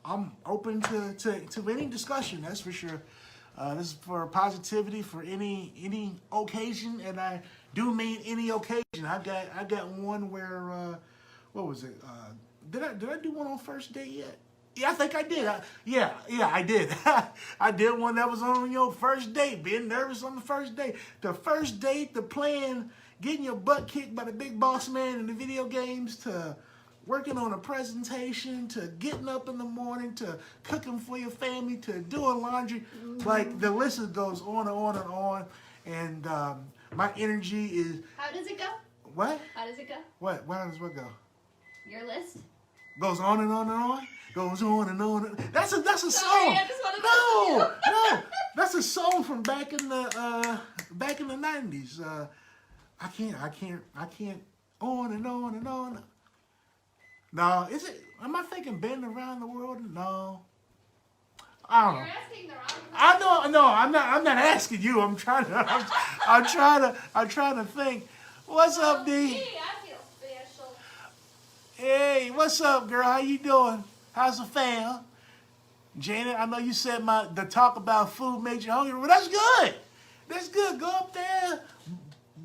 I'm open to any discussion. That's for sure. This is for positivity for any occasion, and I do mean any occasion. I got one where what was it? Did I do one on first date yet? Yeah, I think I did. Yeah, I did. I did one that was on your first date. Being nervous on the first date. The first date, the plan, getting your butt kicked by the big boss man in the video games, to working on a presentation, to getting up in the morning, to cooking for your family, to doing laundry. Like, the list goes on and on and on. And my energy is... How does it go? What? How does it go? What? How does what go? Your list? Goes on and on and on. Goes on and on. That's a Sorry, song. I just wanted to No. That's a song from back in the 90s. I can't. On and on and on. No, is it? Am I thinking "Been Around the World"? No. I don't know. You're asking the wrong person. I know. No, I'm not asking you. I'm trying to think. What's up, D? Me, I feel special. Hey, what's up, girl? How you doing? How's the fam? Janet, I know you said the talk about food made you hungry. Well, that's good. That's good. Go up there,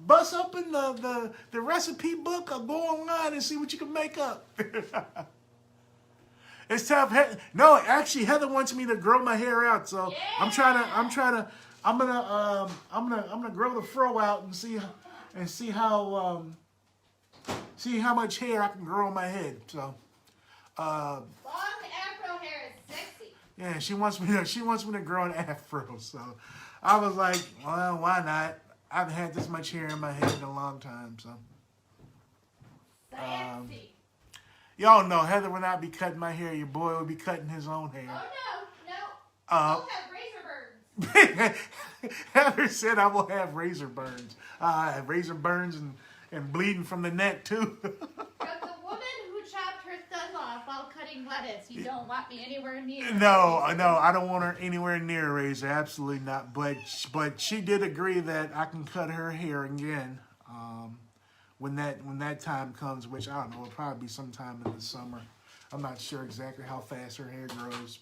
bust open the recipe book, or go online and see what you can make up. It's tough. No, actually, Heather wants me to grow my hair out, so Yeah. I'm gonna grow the fro out and see how much hair I can grow on my head. So, Long afro hair is sexy. yeah, she wants me to grow an afro. So, I was like, well, why not? I haven't had this much hair in my head in a long time. So, Sexy. y'all know Heather would not be cutting my hair. Your boy would be cutting his own hair. Oh no. We'll have razor burns. Heather said I will have razor burns. I have razor burns and bleeding from the neck too. As the woman who chopped her thumb off while cutting lettuce, you don't want me anywhere near. No, I don't want her anywhere near a razor. Absolutely not. But she did agree that I can cut her hair again when that time comes, which I don't know, it'll probably be sometime in the summer. I'm not sure exactly how fast her hair grows,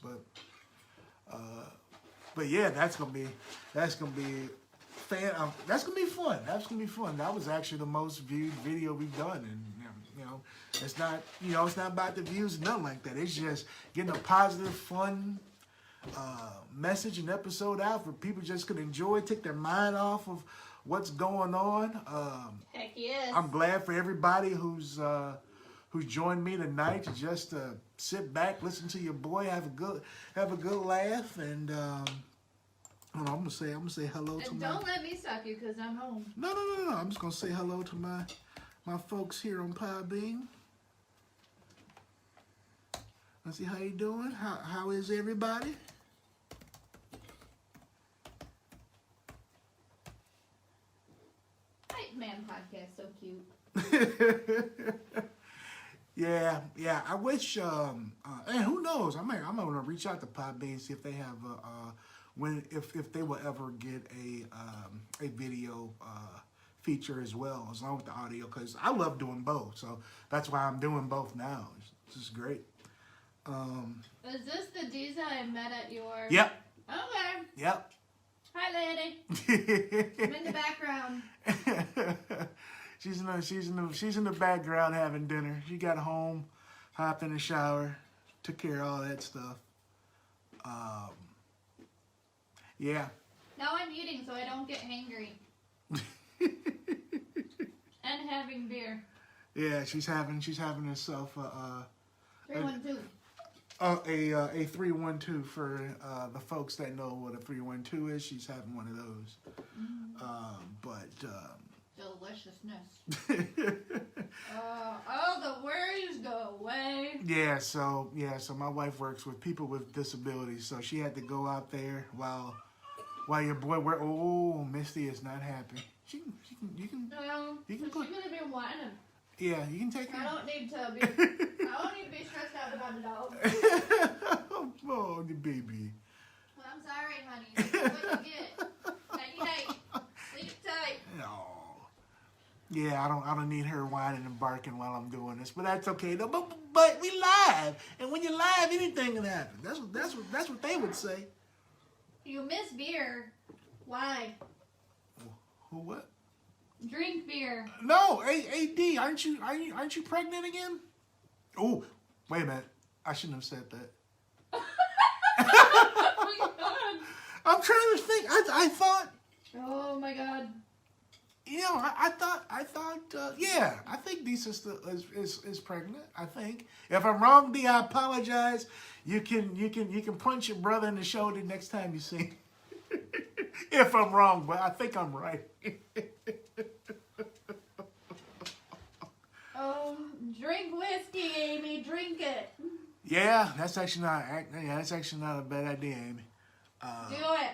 but yeah, that's gonna be fun. That's gonna be fun. That was actually the most viewed video we've done, and it's not about the views and nothing like that. It's just getting a positive, fun message and episode out for people just can enjoy, take their mind off of what's going on. Heck yes. I'm glad for everybody who's joined me tonight to just sit back, listen to your boy, have a good laugh, and hold on, I'm gonna say hello to And don't let me stop you because I'm home. No. I'm just gonna say hello to my folks here on Podbean. Let's see how you doing. How is everybody? Hypeman podcast, so cute. Yeah. I wish. And who knows? I'm gonna reach out to Podbean and see if they have if they will ever get a video feature as well, as long with the audio, because I love doing both. So that's why I'm doing both now. It's just great. Is this the Diza I met at your... Yep. Okay. Yep. Hi, lady. I'm in the background. She's in the background having dinner. She got home, hopped in the shower, took care of all that stuff. Yeah. Now I'm eating so I don't get hangry. And having beer. Yeah, she's having herself a 312. A 312 for the folks that know what a 312 is. She's having one of those. Deliciousness. The worries go away. Yeah, so my wife works with people with disabilities, so she had to go out there while your boy Misty is not happy. You can put. She's gonna be whining. Yeah, you can take her. I don't need to be stressed out about the dog. Oh, the baby. Well, I'm sorry, honey. That's what you get. Nighty night. Sleep tight. No. Yeah, I don't need her whining and barking while I'm doing this, but that's okay. No, but we live, and when you're live, anything can happen. That's what they would say. You miss beer. Why? Who what? Drink beer. No, AD, aren't you pregnant again? Oh, wait a minute. I shouldn't have said that. Oh my god. I'm trying to think. I thought. Oh my god. You know, I thought, yeah, I think Dee's sister is pregnant. I think. If I'm wrong, Dee, I apologize. You can punch your brother in the shoulder next time you see him. If I'm wrong, but I think I'm right. Oh, drink whiskey, Amy. Drink it. Yeah, that's actually not a bad idea, Amy. Do it.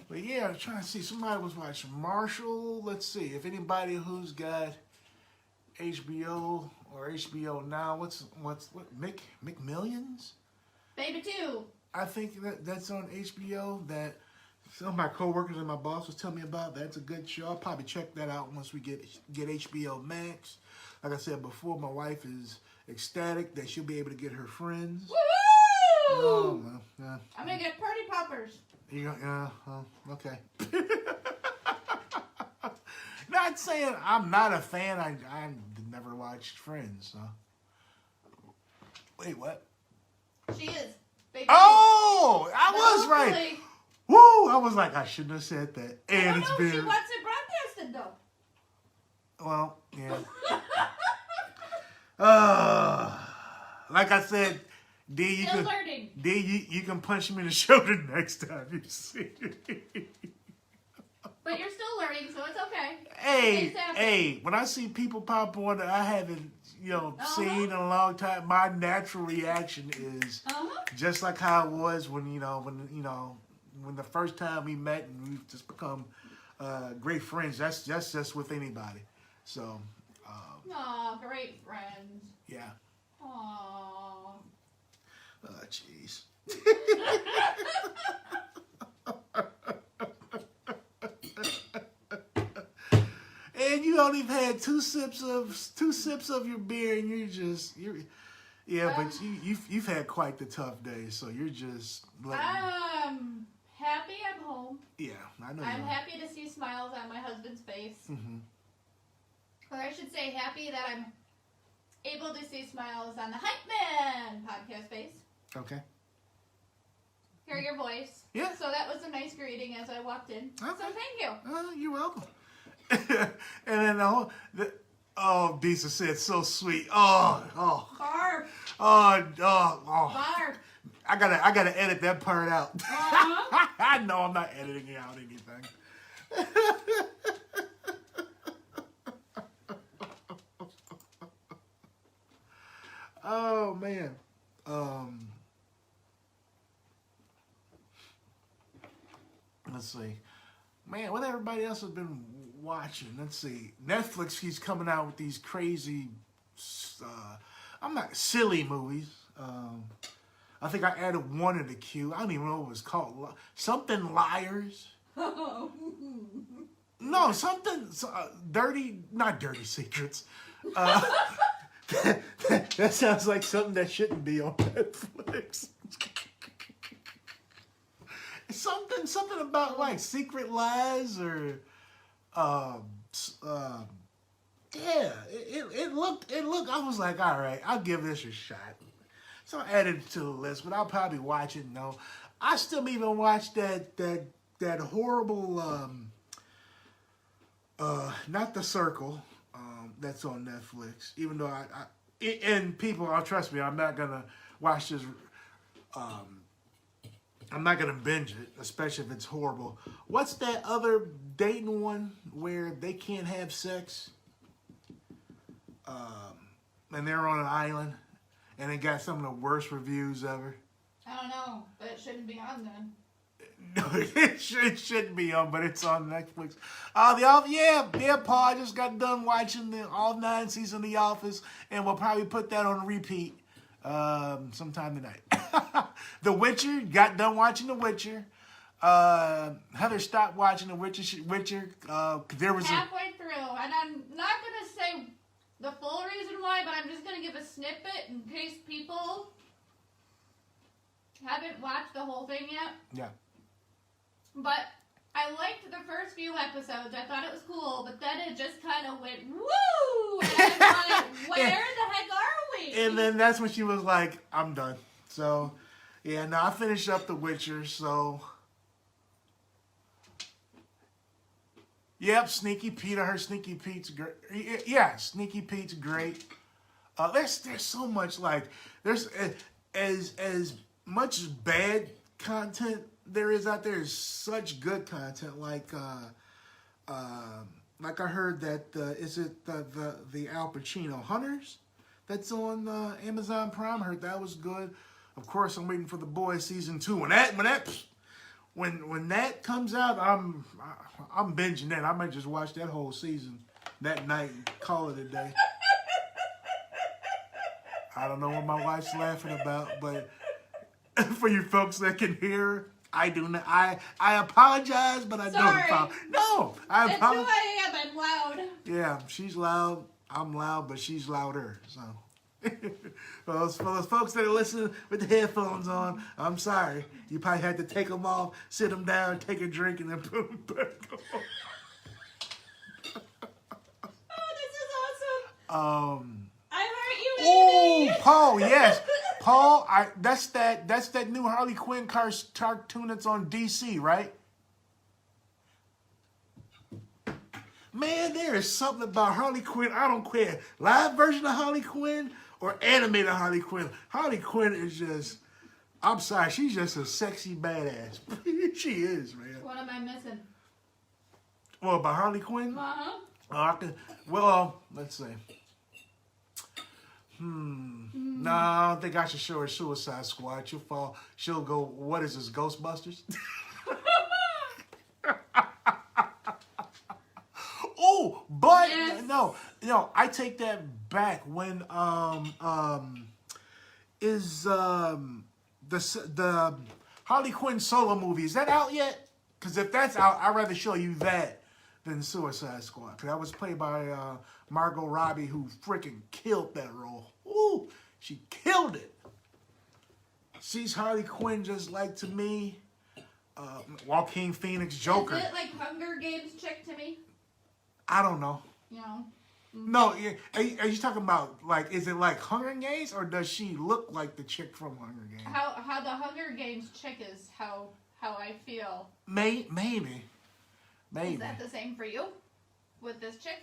But yeah, I'm trying to see. Somebody was watching Marshall. Let's see if anybody who's got HBO or HBO Now. What McMillions? Baby 2. I think that's on HBO. That some of my coworkers and my boss was telling me about. That's a good show. I'll probably check that out once we get HBO Max. Like I said before, my wife is ecstatic that she'll be able to get her friends. Woo! Oh, well, yeah. I'm gonna get party poppers. Okay. Not saying I'm not a fan. I never watched Friends. So. Wait, what? She is. Baby Oh, 2. I was right. Hopefully- Woo! I was like, I shouldn't have said that. I And don't it's know if she been. wants it broadcasted though. Well, yeah. Like I said, D, you Still can. learning. D, you can punch me in the shoulder next time you see it. But you're still learning, so it's okay. Hey, Things happen. hey, when I see people pop on that I haven't, seen in a long time, my natural reaction is just like how it was when the first time we met and we've just become great friends. That's just with anybody. So, Aw, great friends. yeah. Aw. Oh, jeez. And you only had two sips of your beer, and but you've had quite the tough day, so you're just. I'm happy I'm home. Yeah, I know. I'm happy to see smiles on my husband's face. Mm-hmm. Or I should say happy that I'm able to see smiles on the Hypeman podcast face. Okay. Hear your voice. Yeah. So that was a nice greeting as I walked in. Okay. So thank you. You're welcome. And then Disa said, so sweet. Barb. Oh. Barb. I gotta edit that part out. Uh-huh. I know I'm not editing out anything. Oh man. Let's see. Man, what everybody else has been watching? Let's see. Netflix keeps coming out with these crazy, silly movies. I think I added one in the queue. I don't even know what it was called. Something Liars. No, something not Dirty Secrets. That sounds like something that shouldn't be on Netflix. Something about like Secret Lies or it looked I was like, all right, I'll give this a shot. So I added it to the list, but I'll probably watch it. No, I still even watch that horrible not The Circle that's on Netflix. Even though and people, trust me, I'm not gonna watch this. I'm not gonna binge it, especially if it's horrible. What's that other dating one where they can't have sex? And they're on an island, and it got some of the worst reviews ever. I don't know, but it shouldn't be on then. No, it shouldn't be on, but it's on Netflix. Paul, I just got done watching all 9 seasons of The Office, and we'll probably put that on repeat sometime tonight. The Witcher, got done watching The Witcher. Heather stopped watching The Witcher. There was halfway through, and I'm not gonna say the full reason why, but I'm just gonna give a snippet in case people haven't watched the whole thing yet. Yeah. But I liked the first few episodes. I thought it was cool, but then it just kind of went woo, and I was like, where the heck are we? And then that's when she was like, "I'm done." So, yeah. Now I finished up The Witcher. So. Yep, Sneaky Pete. I heard Sneaky Pete's great. Yeah, Sneaky Pete's great. There's so much there's as much bad content there is out there. Is such good content. Like I heard that is it the Al Pacino Hunters that's on Amazon Prime. I heard that was good. Of course, I'm waiting for The Boys season 2. When that comes out, I'm binging that. I might just watch that whole season that night and call it a day. I don't know what my wife's laughing about, but for you folks that can hear, I do not. I apologize, but I don't apologize. No, I apologize. It's who I am. I'm loud. Yeah, she's loud. I'm loud, but she's louder. So. For those folks that are listening with the headphones on, I'm sorry. You probably had to take them off, sit them down, take a drink, and then put them back on. Oh, this is awesome. I heart you, Oh, Amy. Paul, yes. Paul, that's that new Harley Quinn cartoon that's on DC, right? Man, there is something about Harley Quinn. I don't care. Live version of Harley Quinn or animated Harley Quinn. Harley Quinn is just, I'm sorry, she's just a sexy badass. She is, man. What am I missing? Well, about Harley Quinn? Uh-huh. Let's see. No, I don't think I should show her Suicide Squad. She'll go, what is this, Ghostbusters? Oh, but yes. no, I take that back. When the Harley Quinn solo movie, is that out yet? Because if that's out, I'd rather show you that than Suicide Squad. Because that was played by Margot Robbie, who freaking killed that role. Ooh, she killed it. She's Harley Quinn just like, to me, Joaquin Phoenix Joker. Is it like Hunger Games chick to me? I don't know. No. No, are you talking about, is it like Hunger Games, or does she look like the chick from Hunger Games? How the Hunger Games chick is how I feel. Maybe. Is that the same for you with this chick?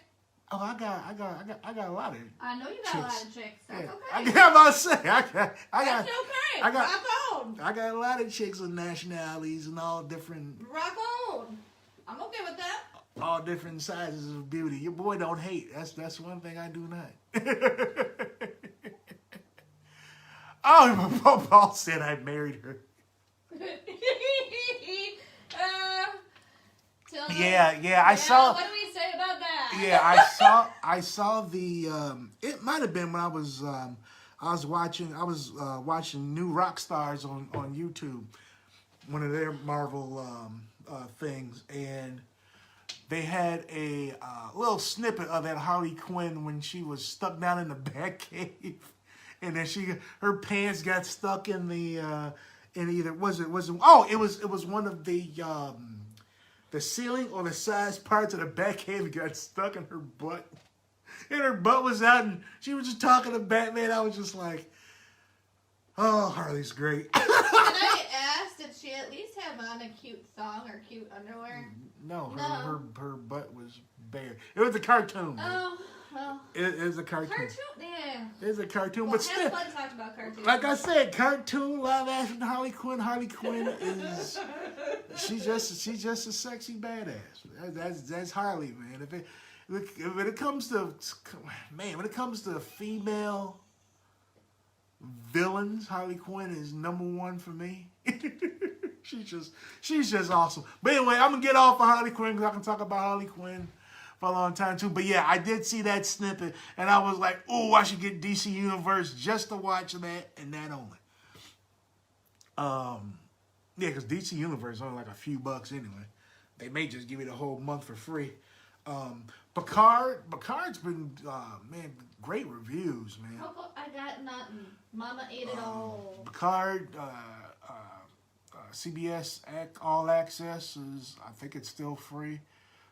Oh, I got a lot of. I know you got a lot of chicks. That's okay. I'm about to say That's okay. Rock on. I got a lot of chicks with nationalities and all different. Rock on. I'm okay with that. All different sizes of beauty. Your boy don't hate. That's one thing I do not. Oh, Paul said I married her. Yeah. I saw. What do we say about that? Yeah, I saw the. It might have been when I was watching New Rock Stars on YouTube, one of their Marvel things, and they had a little snippet of that Harley Quinn when she was stuck down in the Batcave, and then her pants got stuck in the in either it was one of the ceiling or the sides parts of the Batcave got stuck in her butt, and her butt was out, and she was just talking to Batman. I was just like, oh, Harley's great. Can I ask, did she at least have on a cute thong or cute underwear? No, her butt was bare. It was a cartoon. Oh, well. It is a cartoon. Yeah. It's a cartoon, Well, but still. fun talking about cartoons. Like I said, cartoon live action Harley Quinn. Harley Quinn is she's just a sexy badass. That's Harley, man. When it comes to female villains, Harley Quinn is number one for me. She's just awesome. But anyway, I'm gonna get off of Harley Quinn because I can talk about Harley Quinn for a long time too. But yeah, I did see that snippet and I was like, oh, I should get DC Universe just to watch that and that only. Yeah, because DC Universe is only like a few bucks anyway. They may just give you the whole month for free. Picard's been, man, great reviews, man. I got nothing. Mama ate it all. Picard, CBS All Access is, I think it's still free.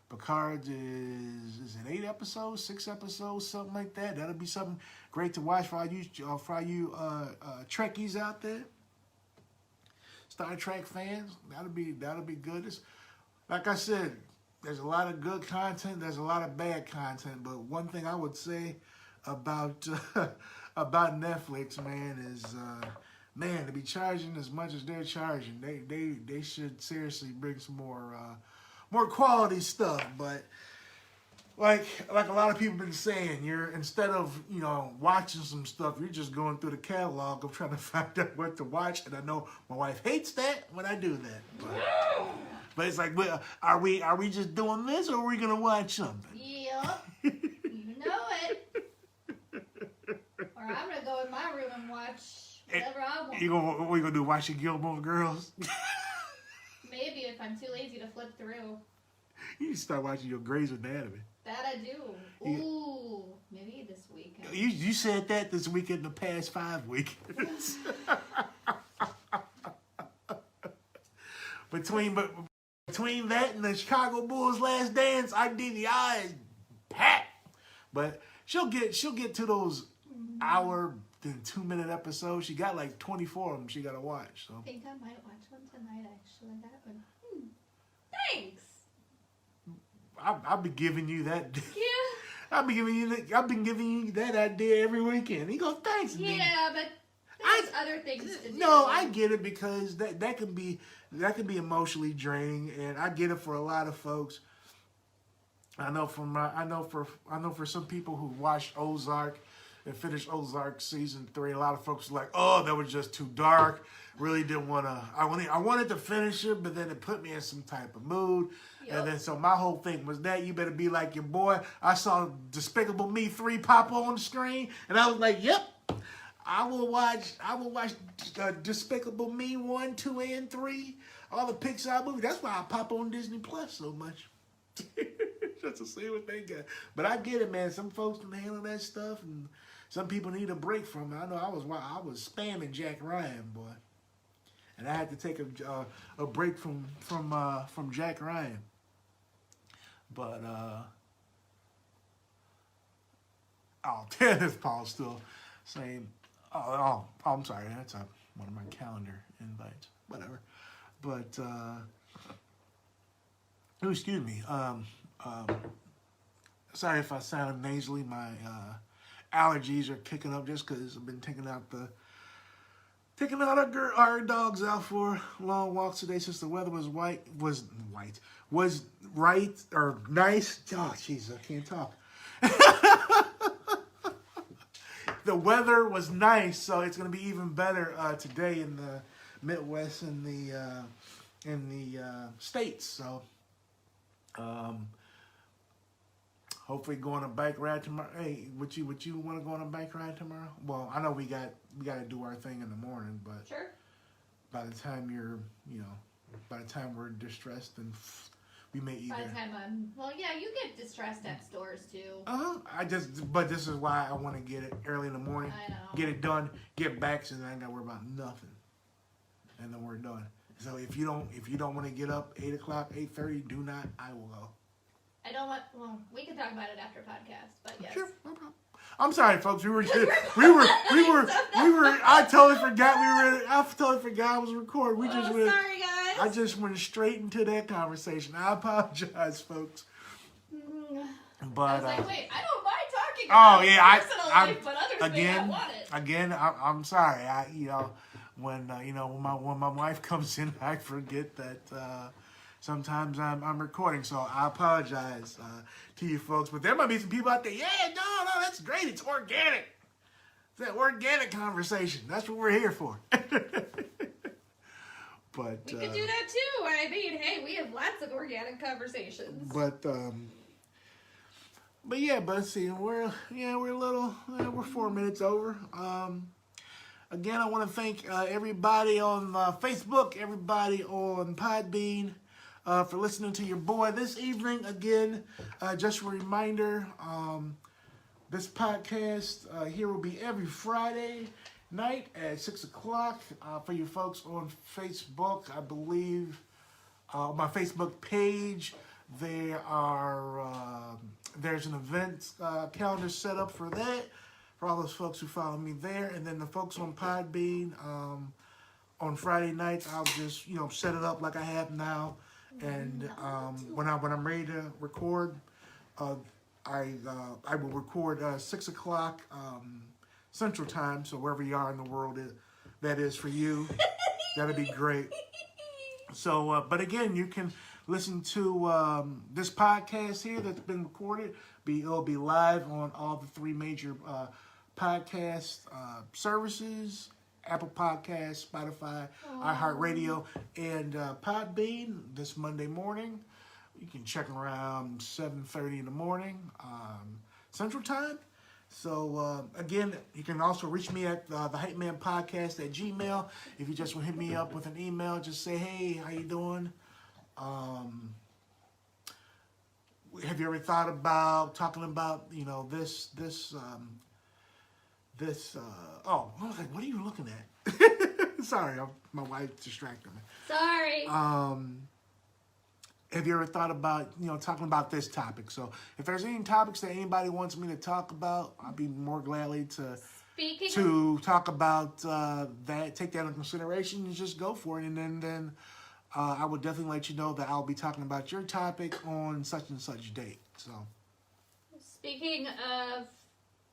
Picard is it 8 episodes, 6 episodes, something like that. That'll be something great to watch for all you Trekkies out there, Star Trek fans. That'll be good. It's, like I said, there's a lot of good content. There's a lot of bad content. But one thing I would say about about Netflix, man, is man, to be charging as much as they're charging, they should seriously bring some more quality stuff. But like a lot of people been saying, you're, instead of, you know, watching some stuff, you're just going through the catalog of trying to find out what to watch. And I know my wife hates that when I do that. But it's like, well, are we just doing this, or are we gonna watch something? Yep. You know it. Or I'm gonna go in my room and watch whatever I want. What we gonna do? Watch the Gilmore Girls? Maybe if I'm too lazy to flip through. You need to start watching your Grey's Anatomy. That I do. Ooh, maybe this weekend. You said that this weekend, the past 5 weekends. Between that and the Chicago Bulls Last Dance, IDVI is packed. But she'll get to those hour and 2-minute episodes. She got like 24 of them she got to watch. So I think I might watch one tonight, actually. That one. Thanks. I'll be giving you that. Yeah. I've been giving you that idea every weekend. He goes, thanks, man. Yeah, but there's other things to do. No, I get it, because that can be emotionally draining, and I get it for a lot of folks. I know for some people who watched Ozark and finished Ozark season 3, a lot of folks were like, oh, that was just too dark. Really didn't want to. I wanted to finish it, but then it put me in some type of mood. Yep. And then so my whole thing was that you better be like your boy. I saw Despicable Me 3 pop on the screen, and I was like, yep. I will watch Despicable Me 1, 2, and 3, all the Pixar movies. That's why I pop on Disney Plus so much, just to see what they got. But I get it, man. Some folks can handle that stuff, and some people need a break from it. I know I was spamming Jack Ryan, boy, and I had to take a break from Jack Ryan. But Dennis Paul's still saying. Oh, I'm sorry. That's one of my calendar invites. Whatever. But, excuse me. Sorry if I sound nasally. My allergies are kicking up just because I've been taking our dogs out for long walks today since the weather was right or nice. Oh, jeez, I can't talk. The weather was nice, so it's going to be even better today in the Midwest and the States. So, hopefully, go on a bike ride tomorrow. Hey, would you want to go on a bike ride tomorrow? Well, I know we got to do our thing in the morning, but sure. By the time we're distressed, and we may either. By the time you get distressed at stores too. But this is why I want to get it early in the morning. I know. Get it done, get back, so then I ain't got to worry about nothing. And then we're done. So if you don't want to get up 8 o'clock, 8:30, do not. I will go. I don't want. Well, we can talk about it after podcast, but yes. Sure, no problem. I'm sorry, folks. We were. I totally forgot I was recording. Sorry, guys. I just went straight into that conversation. I apologize, folks. But I was like, wait, I don't mind talking about personal life, but others may not want it. Again, I'm sorry. When my wife comes in, I forget that sometimes I'm recording. So I apologize to you folks. But there might be some people out there. Yeah, no, that's great. It's organic. It's that organic conversation. That's what we're here for. But we could do that too. I mean, hey, we have lots of organic conversations. But see, we're 4 minutes over. Again, I want to thank everybody on Facebook, everybody on Podbean for listening to your boy this evening. Again, just a reminder, this podcast here will be every Friday night at 6 o'clock. For you folks on Facebook, I believe my Facebook page, there's an event calendar set up for that. For all those folks who follow me there, and then the folks on Podbean, on Friday nights, I'll just set it up like I have now, and when I'm ready to record, I will record 6 o'clock Central Time. So wherever you are in the world, that is for you. That'd be great. So, but again, you can listen to this podcast here that's been recorded. It'll be live on all the three major podcast services: Apple Podcasts, Spotify, iHeartRadio, and Podbean this Monday morning. You can check around 7:30 in the morning Central Time. So again, you can also reach me at the Hypeman Podcast at Gmail. If you just want to hit me up with an email, just say, hey, how you doing? Have you ever thought about talking about this oh, I was like, what are you looking at? Sorry, my wife distracted me. Sorry. Have you ever thought about talking about this topic? So if there's any topics that anybody wants me to talk about, I'll be more gladly to talk about that. Take that into consideration and just go for it. And then I will definitely let you know that I'll be talking about your topic on such and such date. So Speaking of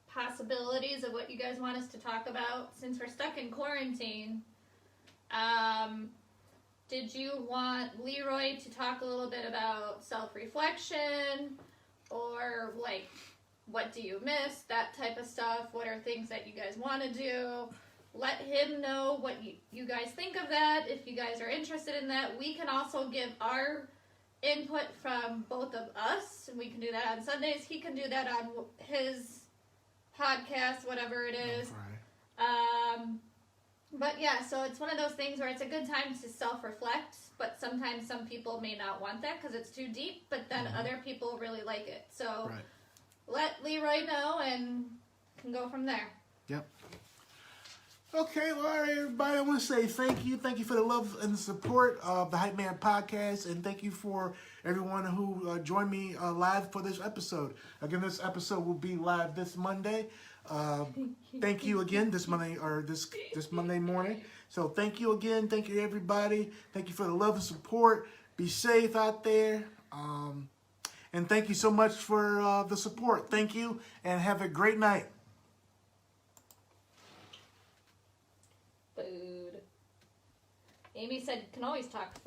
possibilities of what you guys want us to talk about, since we're stuck in quarantine, did you want Leroy to talk a little bit about self-reflection, or like, what do you miss, that type of stuff? What are things that you guys want to do? Let him know what you guys think of that. If you guys are interested in that, we can also give our input from both of us. We can do that on Sundays. He can do that on his podcast, whatever it is. But yeah, so it's one of those things where it's a good time to self-reflect, but sometimes some people may not want that because it's too deep, but then other people really like it. So let Leroy know and can go from there. Yep. Okay, well, all right, everybody, I want to say thank you. Thank you for the love and the support of the Hype Man Podcast, and thank you for everyone who joined me live for this episode. Again, this episode will be live this Monday. Thank you again this Monday, or this Monday morning. So thank you again. Thank you, everybody. Thank you for the love and support. Be safe out there. And thank you so much for the support. Thank you, and have a great night. Food. Amy said, can always talk